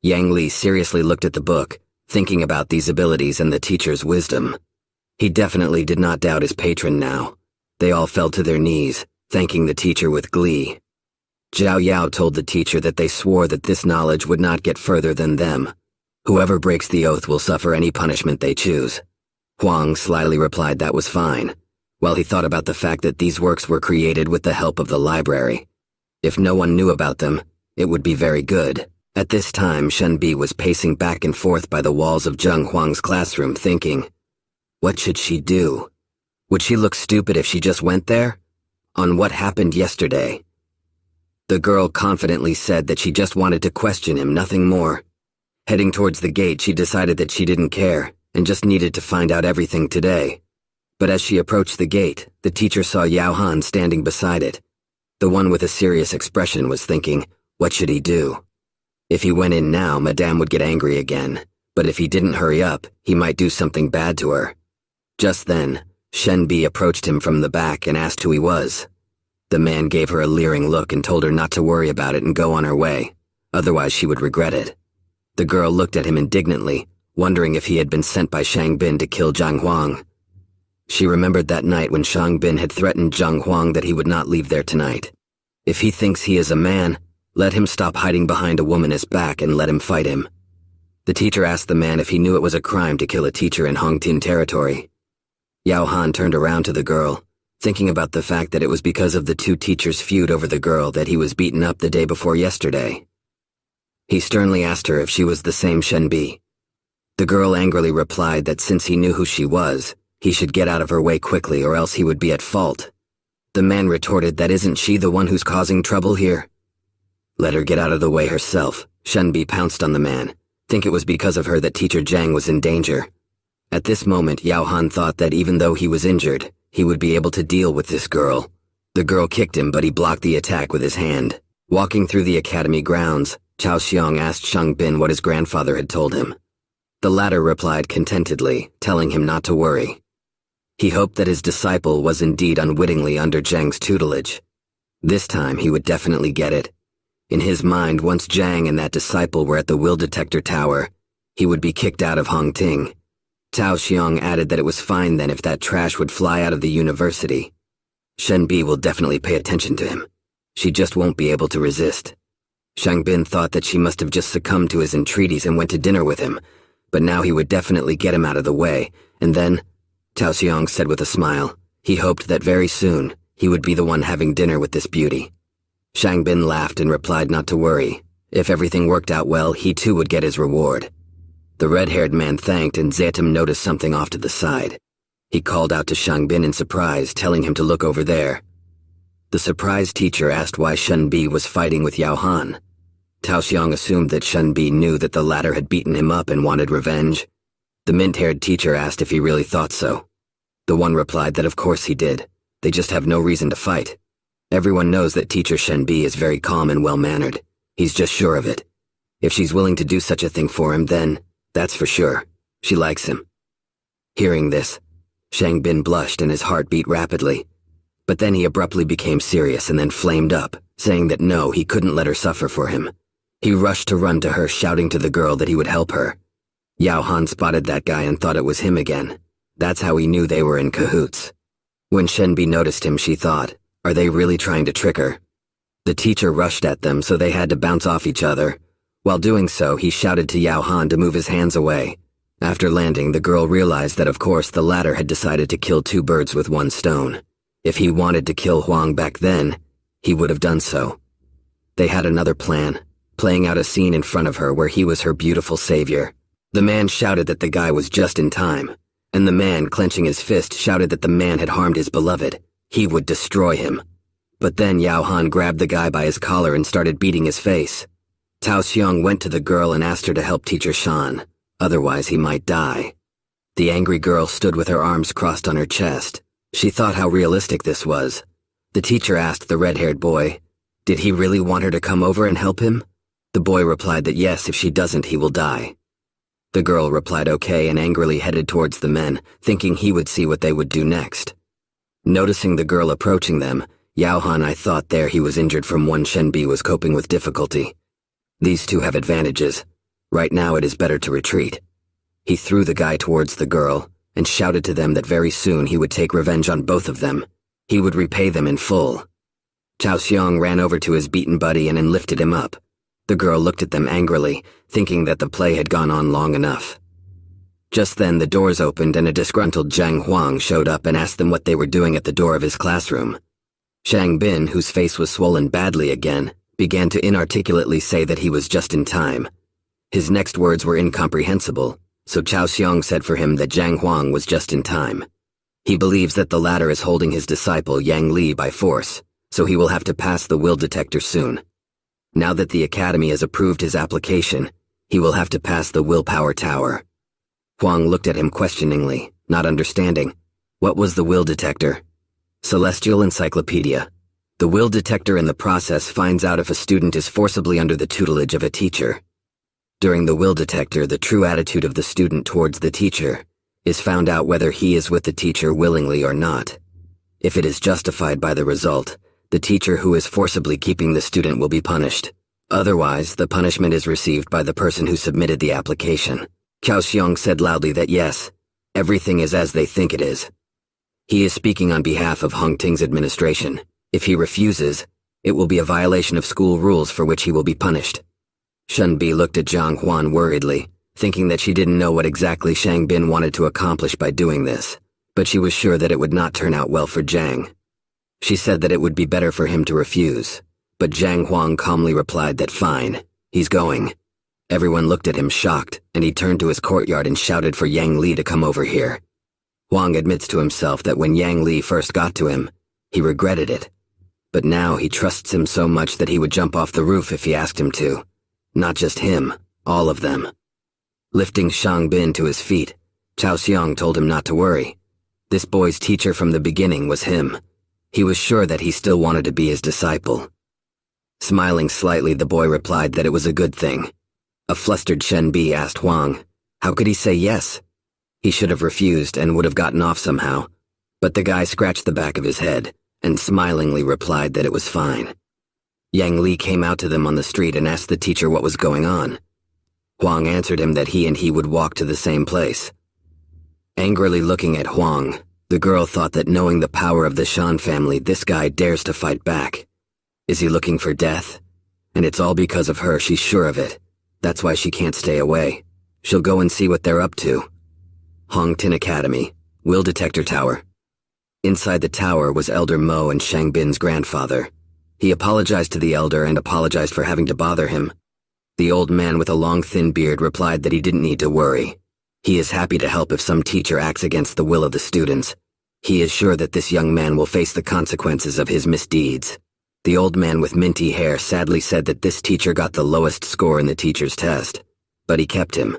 Yang Li seriously looked at the book, thinking about these abilities and the teacher's wisdom. He definitely did not doubt his patron now. They all fell to their knees, thanking the teacher with glee. Zhao Yao told the teacher that they swore that this knowledge would not get further than them. Whoever breaks the oath will suffer any punishment they choose. Huang slyly replied that was fine, while he thought about the fact that these works were created with the help of the library. If no one knew about them, it would be very good. At this time, Shen Bi was pacing back and forth by the walls of Zheng Huang's classroom thinking, what should she do? Would she look stupid if she just went there? On what happened yesterday? The girl confidently said that she just wanted to question him, nothing more. Heading towards the gate, she decided that she didn't care and just needed to find out everything today. But as she approached the gate, the teacher saw Yao Han standing beside it. The one with a serious expression was thinking, what should he do? If he went in now, Madame would get angry again, but if he didn't hurry up, he might do something bad to her. Just then, Shen Bi approached him from the back and asked who he was. The man gave her a leering look and told her not to worry about it and go on her way, otherwise she would regret it. The girl looked at him indignantly, wondering if he had been sent by Shang Bin to kill Zhang Huang. She remembered that night when Shang Bin had threatened Zhang Huang that he would not leave there tonight. If he thinks he is a man, let him stop hiding behind a woman's back and let him fight him. The teacher asked the man if he knew it was a crime to kill a teacher in Hongtin territory. Yao Han turned around to the girl, thinking about the fact that it was because of the two teachers' feud over the girl that he was beaten up the day before yesterday. He sternly asked her if she was the same Shen Bi. The girl angrily replied that since he knew who she was, he should get out of her way quickly or else he would be at fault. The man retorted that isn't she the one who's causing trouble here? Let her get out of the way herself. Shen Bi pounced on the man. Think it was because of her that teacher Zhang was in danger. At this moment, Yao Han thought that even though he was injured, he would be able to deal with this girl. The girl kicked him, but he blocked the attack with his hand. Walking through the academy grounds, Cao Xiong asked Shang Bin what his grandfather had told him. The latter replied contentedly, telling him not to worry. He hoped that his disciple was indeed unwittingly under Zhang's tutelage. This time he would definitely get it. In his mind, once Zhang and that disciple were at the will detector tower, he would be kicked out of Hongting. Cao Xiong added that it was fine then if that trash would fly out of the university. Shen Bi will definitely pay attention to him. She just won't be able to resist. Shang Bin thought that she must have just succumbed to his entreaties and went to dinner with him, but now he would definitely get him out of the way, and then, Cao Xiong said with a smile, he hoped that very soon he would be the one having dinner with this beauty. Shang Bin laughed and replied not to worry. If everything worked out well, he too would get his reward. The red-haired man thanked and Zetem noticed something off to the side. He called out to Shang Bin in surprise, telling him to look over there. The surprised teacher asked why Shen Bi was fighting with Yao Han. Cao Xiong assumed that Shen Bi knew that the latter had beaten him up and wanted revenge. The mint-haired teacher asked if he really thought so. The one replied that of course he did. They just have no reason to fight. Everyone knows that teacher Shen Bi is very calm and well-mannered. He's just sure of it. If she's willing to do such a thing for him, then, that's for sure. She likes him. Hearing this, Shang Bin blushed and his heart beat rapidly. But then he abruptly became serious and then flamed up, saying that no, he couldn't let her suffer for him. He rushed to run to her, shouting to the girl that he would help her. Yao Han spotted that guy and thought it was him again. That's how he knew they were in cahoots. When Shen Bi noticed him, she thought, are they really trying to trick her? The teacher rushed at them, so they had to bounce off each other. While doing so, he shouted to Yao Han to move his hands away. After landing, the girl realized that of course the latter had decided to kill two birds with one stone. If he wanted to kill Huang back then, he would have done so. They had another plan, playing out a scene in front of her where he was her beautiful savior. The man shouted that the guy was just in time, and the man, clenching his fist, shouted that the man had harmed his beloved. He would destroy him. But then Yao Han grabbed the guy by his collar and started beating his face. Cao Xiong went to the girl and asked her to help teacher Shan, otherwise he might die. The angry girl stood with her arms crossed on her chest. She thought how realistic this was. The teacher asked the red-haired boy, did he really want her to come over and help him? The boy replied that yes, if she doesn't, he will die. The girl replied okay and angrily headed towards the men, thinking he would see what they would do next. Noticing the girl approaching them, Yao Han I thought there he was injured from one Shenbi was coping with difficulty. These two have advantages. Right now it is better to retreat. He threw the guy towards the girl and shouted to them that very soon he would take revenge on both of them. He would repay them in full. Chao Xiong ran over to his beaten buddy and lifted him up. The girl looked at them angrily, thinking that the play had gone on long enough. Just then the doors opened and a disgruntled Zhang Huang showed up and asked them what they were doing at the door of his classroom. Shang Bin, whose face was swollen badly again, began to inarticulately say that he was just in time. His next words were incomprehensible, so Chao Xiong said for him that Zhang Huang was just in time. He believes that the latter is holding his disciple Yang Li by force, so he will have to pass the will detector soon. Now that the academy has approved his application, he will have to pass the willpower tower. Huang looked at him questioningly, not understanding. What was the will detector? Celestial Encyclopedia. The will detector in the process finds out if a student is forcibly under the tutelage of a teacher. During the will detector, the true attitude of the student towards the teacher is found out whether he is with the teacher willingly or not. If it is justified by the result, the teacher who is forcibly keeping the student will be punished. Otherwise, the punishment is received by the person who submitted the application. Chao Xiong said loudly that yes, everything is as they think it is. He is speaking on behalf of Hong Ting's administration. If he refuses, it will be a violation of school rules for which he will be punished. Shun Bi looked at Zhang Huan worriedly, thinking that she didn't know what exactly Shang Bin wanted to accomplish by doing this, but she was sure that it would not turn out well for Zhang. She said that it would be better for him to refuse, but Zhang Huang calmly replied that fine, he's going. Everyone looked at him shocked, and he turned to his courtyard and shouted for Yang Li to come over here. Huang admits to himself that when Yang Li first got to him, he regretted it. But now he trusts him so much that he would jump off the roof if he asked him to. Not just him, all of them. Lifting Shang Bin to his feet, Chao Xiong told him not to worry. This boy's teacher from the beginning was him. He was sure that he still wanted to be his disciple. Smiling slightly, the boy replied that it was a good thing. A flustered Shen Bi asked Huang, how could he say yes? He should have refused and would have gotten off somehow, but the guy scratched the back of his head and smilingly replied that it was fine. Yang Li came out to them on the street and asked the teacher what was going on. Huang answered him that he would walk to the same place. Angrily looking at Huang, the girl thought that knowing the power of the Shan family, this guy dares to fight back. Is he looking for death? And it's all because of her, she's sure of it. That's why she can't stay away. She'll go and see what they're up to. Hong Tin Academy, Will Detector Tower. Inside the tower was Elder Mo and Shang Bin's grandfather. He apologized to the elder and apologized for having to bother him. The old man with a long thin beard replied that he didn't need to worry. He is happy to help if some teacher acts against the will of the students. He is sure that this young man will face the consequences of his misdeeds. The old man with minty hair sadly said that this teacher got the lowest score in the teacher's test, but he kept him.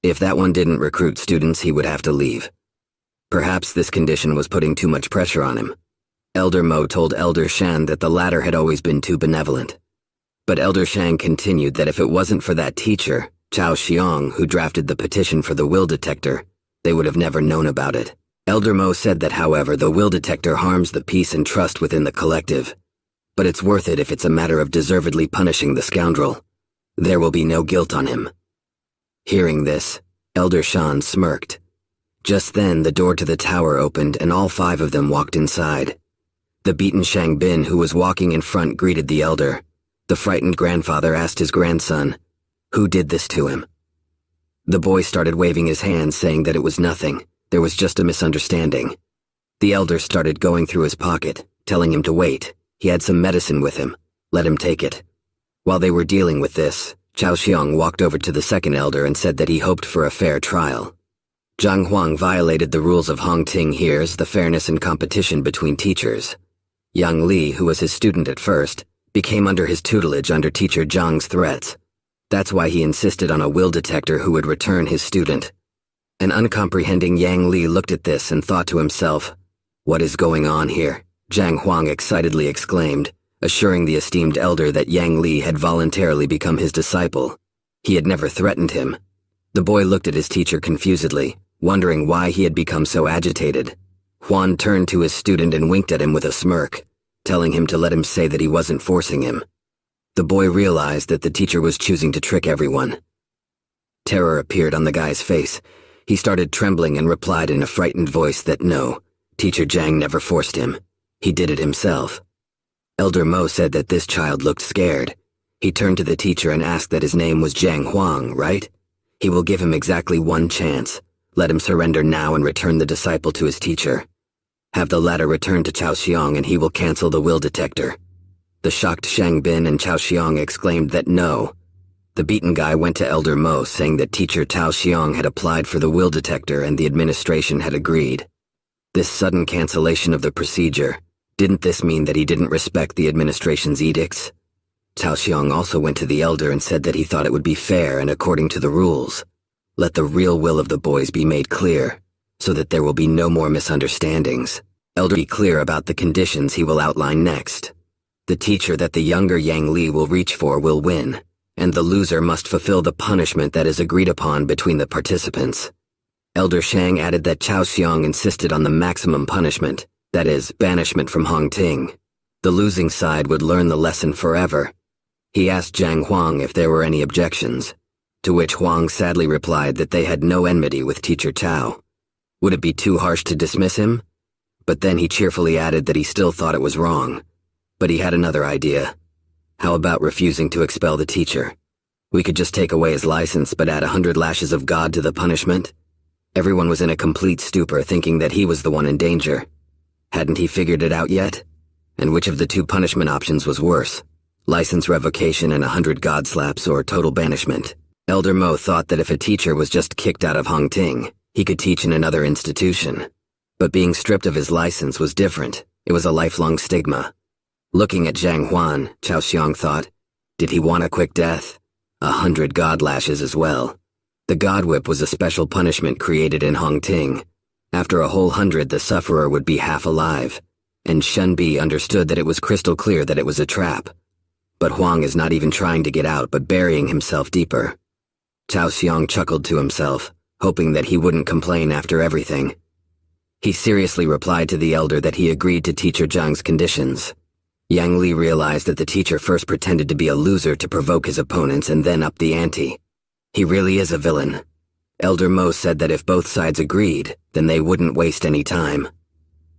If that one didn't recruit students, he would have to leave. Perhaps this condition was putting too much pressure on him. Elder Mo told Elder Shan that the latter had always been too benevolent. But Elder Shang continued that if it wasn't for that teacher, Chao Xiong, who drafted the petition for the will detector, they would have never known about it. Elder Mo said that, however, the will detector harms the peace and trust within the collective. But it's worth it if it's a matter of deservedly punishing the scoundrel. There will be no guilt on him. Hearing this, Elder Shan smirked. Just then, the door to the tower opened and all 5 of them walked inside. The beaten Shang Bin, who was walking in front, greeted the elder. The frightened grandfather asked his grandson, who did this to him? The boy started waving his hands, saying that it was nothing. There was just a misunderstanding. The elder started going through his pocket, telling him to wait. He had some medicine with him. Let him take it. While they were dealing with this, Chao Xiong walked over to the second elder and said that he hoped for a fair trial. Zhang Huang violated the rules of Hong Ting here's the fairness and competition between teachers. Yang Li, who was his student at first, became under his tutelage under teacher Zhang's threats. That's why he insisted on a will detector who would return his student. An uncomprehending Yang Li looked at this and thought to himself, what is going on here? Zhang Huang excitedly exclaimed, assuring the esteemed elder that Yang Li had voluntarily become his disciple. He had never threatened him. The boy looked at his teacher confusedly, wondering why he had become so agitated. Juan turned to his student and winked at him with a smirk, telling him to let him say that he wasn't forcing him. The boy realized that the teacher was choosing to trick everyone. Terror appeared on the guy's face. He started trembling and replied in a frightened voice that no, Teacher Zhang never forced him. He did it himself. Elder Mo said that this child looked scared. He turned to the teacher and asked that his name was Zhang Huang, right? He will give him exactly one chance. Let him surrender now and return the disciple to his teacher. Have the latter return to Cao Xiong and he will cancel the will detector. The shocked Shang Bin and Cao Xiong exclaimed that no. The beaten guy went to Elder Mo saying that teacher Cao Xiong had applied for the will detector and the administration had agreed. This sudden cancellation of the procedure, didn't this mean that he didn't respect the administration's edicts? Cao Xiong also went to the elder and said that he thought it would be fair and according to the rules. Let the real will of the boys be made clear, so that there will be no more misunderstandings. Elder be clear about the conditions he will outline next. The teacher that the younger Yang Li will reach for will win, and the loser must fulfill the punishment that is agreed upon between the participants. Elder Shang added that Cao Xiong insisted on the maximum punishment, that is, banishment from Hongting. The losing side would learn the lesson forever. He asked Zhang Huang if there were any objections, to which Huang sadly replied that they had no enmity with Teacher Cao. Would it be too harsh to dismiss him? But then he cheerfully added that he still thought it was wrong. But he had another idea. How about refusing to expel the teacher? We could just take away his license but add 100 lashes of God to the punishment? Everyone was in a complete stupor thinking that he was the one in danger. Hadn't he figured it out yet? And which of the two punishment options was worse? License revocation and 100 God slaps or total banishment? Elder Mo thought that if a teacher was just kicked out of Hongting, he could teach in another institution. But being stripped of his license was different. It was a lifelong stigma. Looking at Zhang Huan, Cao Xiong thought, did he want a quick death? 100 God lashes as well. The God Whip was a special punishment created in Hongting. After a whole 100, the sufferer would be half alive. And Shen Bi understood that it was crystal clear that it was a trap. But Huang is not even trying to get out but burying himself deeper. Cao Xiong chuckled to himself, hoping that he wouldn't complain after everything. He seriously replied to the elder that he agreed to Teacher Zhang's conditions. Yang Li realized that the teacher first pretended to be a loser to provoke his opponents and then upped the ante. He really is a villain. Elder Mo said that if both sides agreed, then they wouldn't waste any time.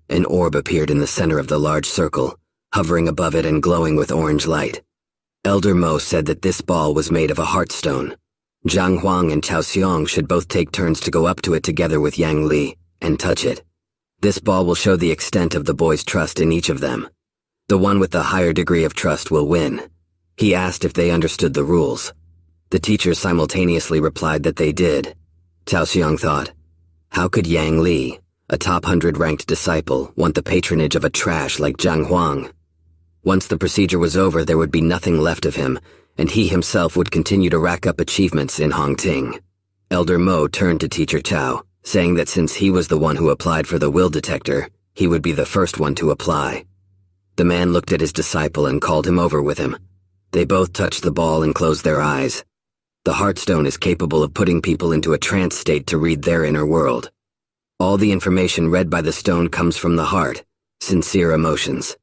An orb appeared in the center of the large circle, hovering above it and glowing with orange light. Elder Mo said that this ball was made of a heartstone. Zhang Huang and Cao Xiong should both take turns to go up to it together with Yang Li and touch it. This ball will show the extent of the boys' trust in each of them. The one with the higher degree of trust will win. He asked if they understood the rules. The teachers simultaneously replied that they did. Cao Xiong thought, how could Yang Li, a top 100 ranked disciple, want the patronage of a trash like Zhang Huang? Once the procedure was over, there would be nothing left of him, and he himself would continue to rack up achievements in Hongting. Elder Mo turned to Teacher Cao, saying that since he was the one who applied for the will detector, he would be the first one to apply. The man looked at his disciple and called him over with him. They both touched the ball and closed their eyes. The Heartstone is capable of putting people into a trance state to read their inner world. All the information read by the stone comes from the heart, sincere emotions.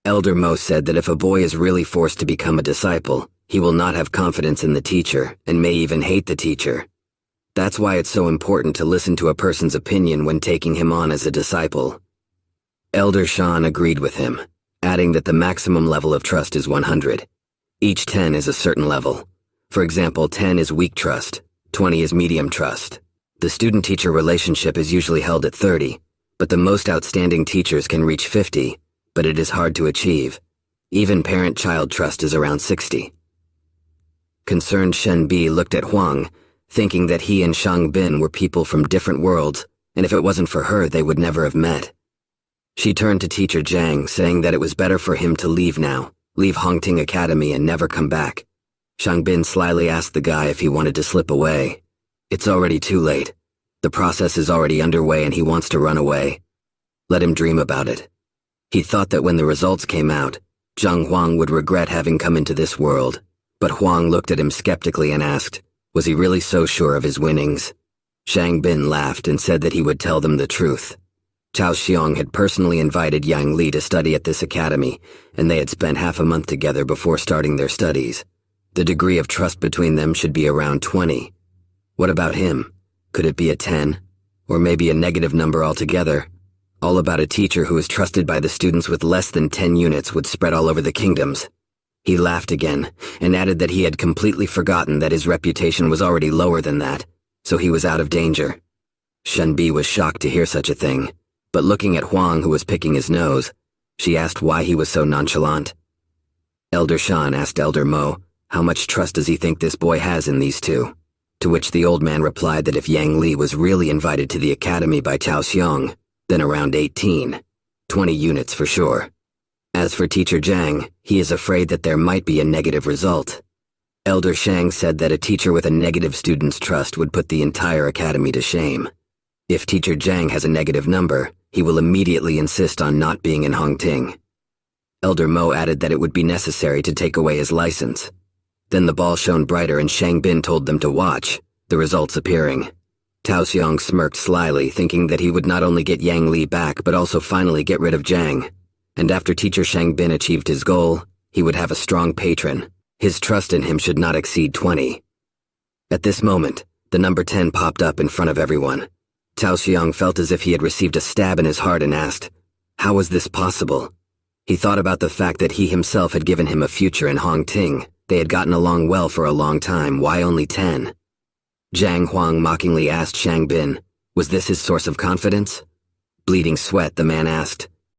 Elder Mo said that if a boy is really forced to become a disciple, he will not have confidence in the teacher and may even hate the teacher. That's why it's so important to listen to a person's opinion when taking him on as a disciple. Elder Shan agreed with him, adding that the maximum level of trust is 100. Each 10 is a certain level. For example, 10 is weak trust, 20 is medium trust. The student-teacher relationship is usually held at 30, but the most outstanding teachers can reach 50, but it is hard to achieve. Even parent-child trust is around 60. Concerned Shen Bi looked at Huang, thinking that he and Shang Bin were people from different worlds, and if it wasn't for her, they would never have met. She turned to Teacher Zhang, saying that it was better for him to leave now, leave Hongting Academy and never come back. Shang Bin slyly asked the guy if he wanted to slip away. It's already too late. The process is already underway and he wants to run away. Let him dream about it. He thought that when the results came out, Zhang Huang would regret having come into this world, but Huang looked at him skeptically and asked, Was he really so sure of his winnings? Shang Bin laughed and said that he would tell them the truth. Cao Xiong had personally invited Yang Li to study at this academy, and they had spent half a month together before starting their studies. The degree of trust between them should be around 20. What about him? Could it be a 10? Or maybe a negative number altogether? All about a teacher who is trusted by the students with less than 10 units would spread all over the kingdoms. He laughed again, and added that he had completely forgotten that his reputation was already lower than that, so he was out of danger. Shen Bi was shocked to hear such a thing, but looking at Huang, who was picking his nose, she asked why he was so nonchalant. Elder Shan asked Elder Mo, how much trust does he think this boy has in these two? To which the old man replied that if Yang Li was really invited to the academy by Cao Xiong, then around 18, 20 units for sure. As for Teacher Zhang, he is afraid that there might be a negative result. Elder Shang said that a teacher with a negative student's trust would put the entire academy to shame. If Teacher Zhang has a negative number, he will immediately insist on not being in Hongting. Elder Mo added that it would be necessary to take away his license. Then the ball shone brighter and Shang Bin told them to watch, the results appearing. Tao Xiong smirked slyly, thinking that he would not only get Yang Li back but also finally get rid of Zhang. And after Teacher Shang Bin achieved his goal, he would have a strong patron. His trust in him should not exceed 20. At this moment, the number 10 popped up in front of everyone. Tao Xiong felt as if he had received a stab in his heart and asked, how was this possible? He thought about the fact that he himself had given him a future in Hongting. They had gotten along well for a long time, why only 10? Zhang Huang mockingly asked Shang Bin, was this his source of confidence? Bleeding sweat, the man asked,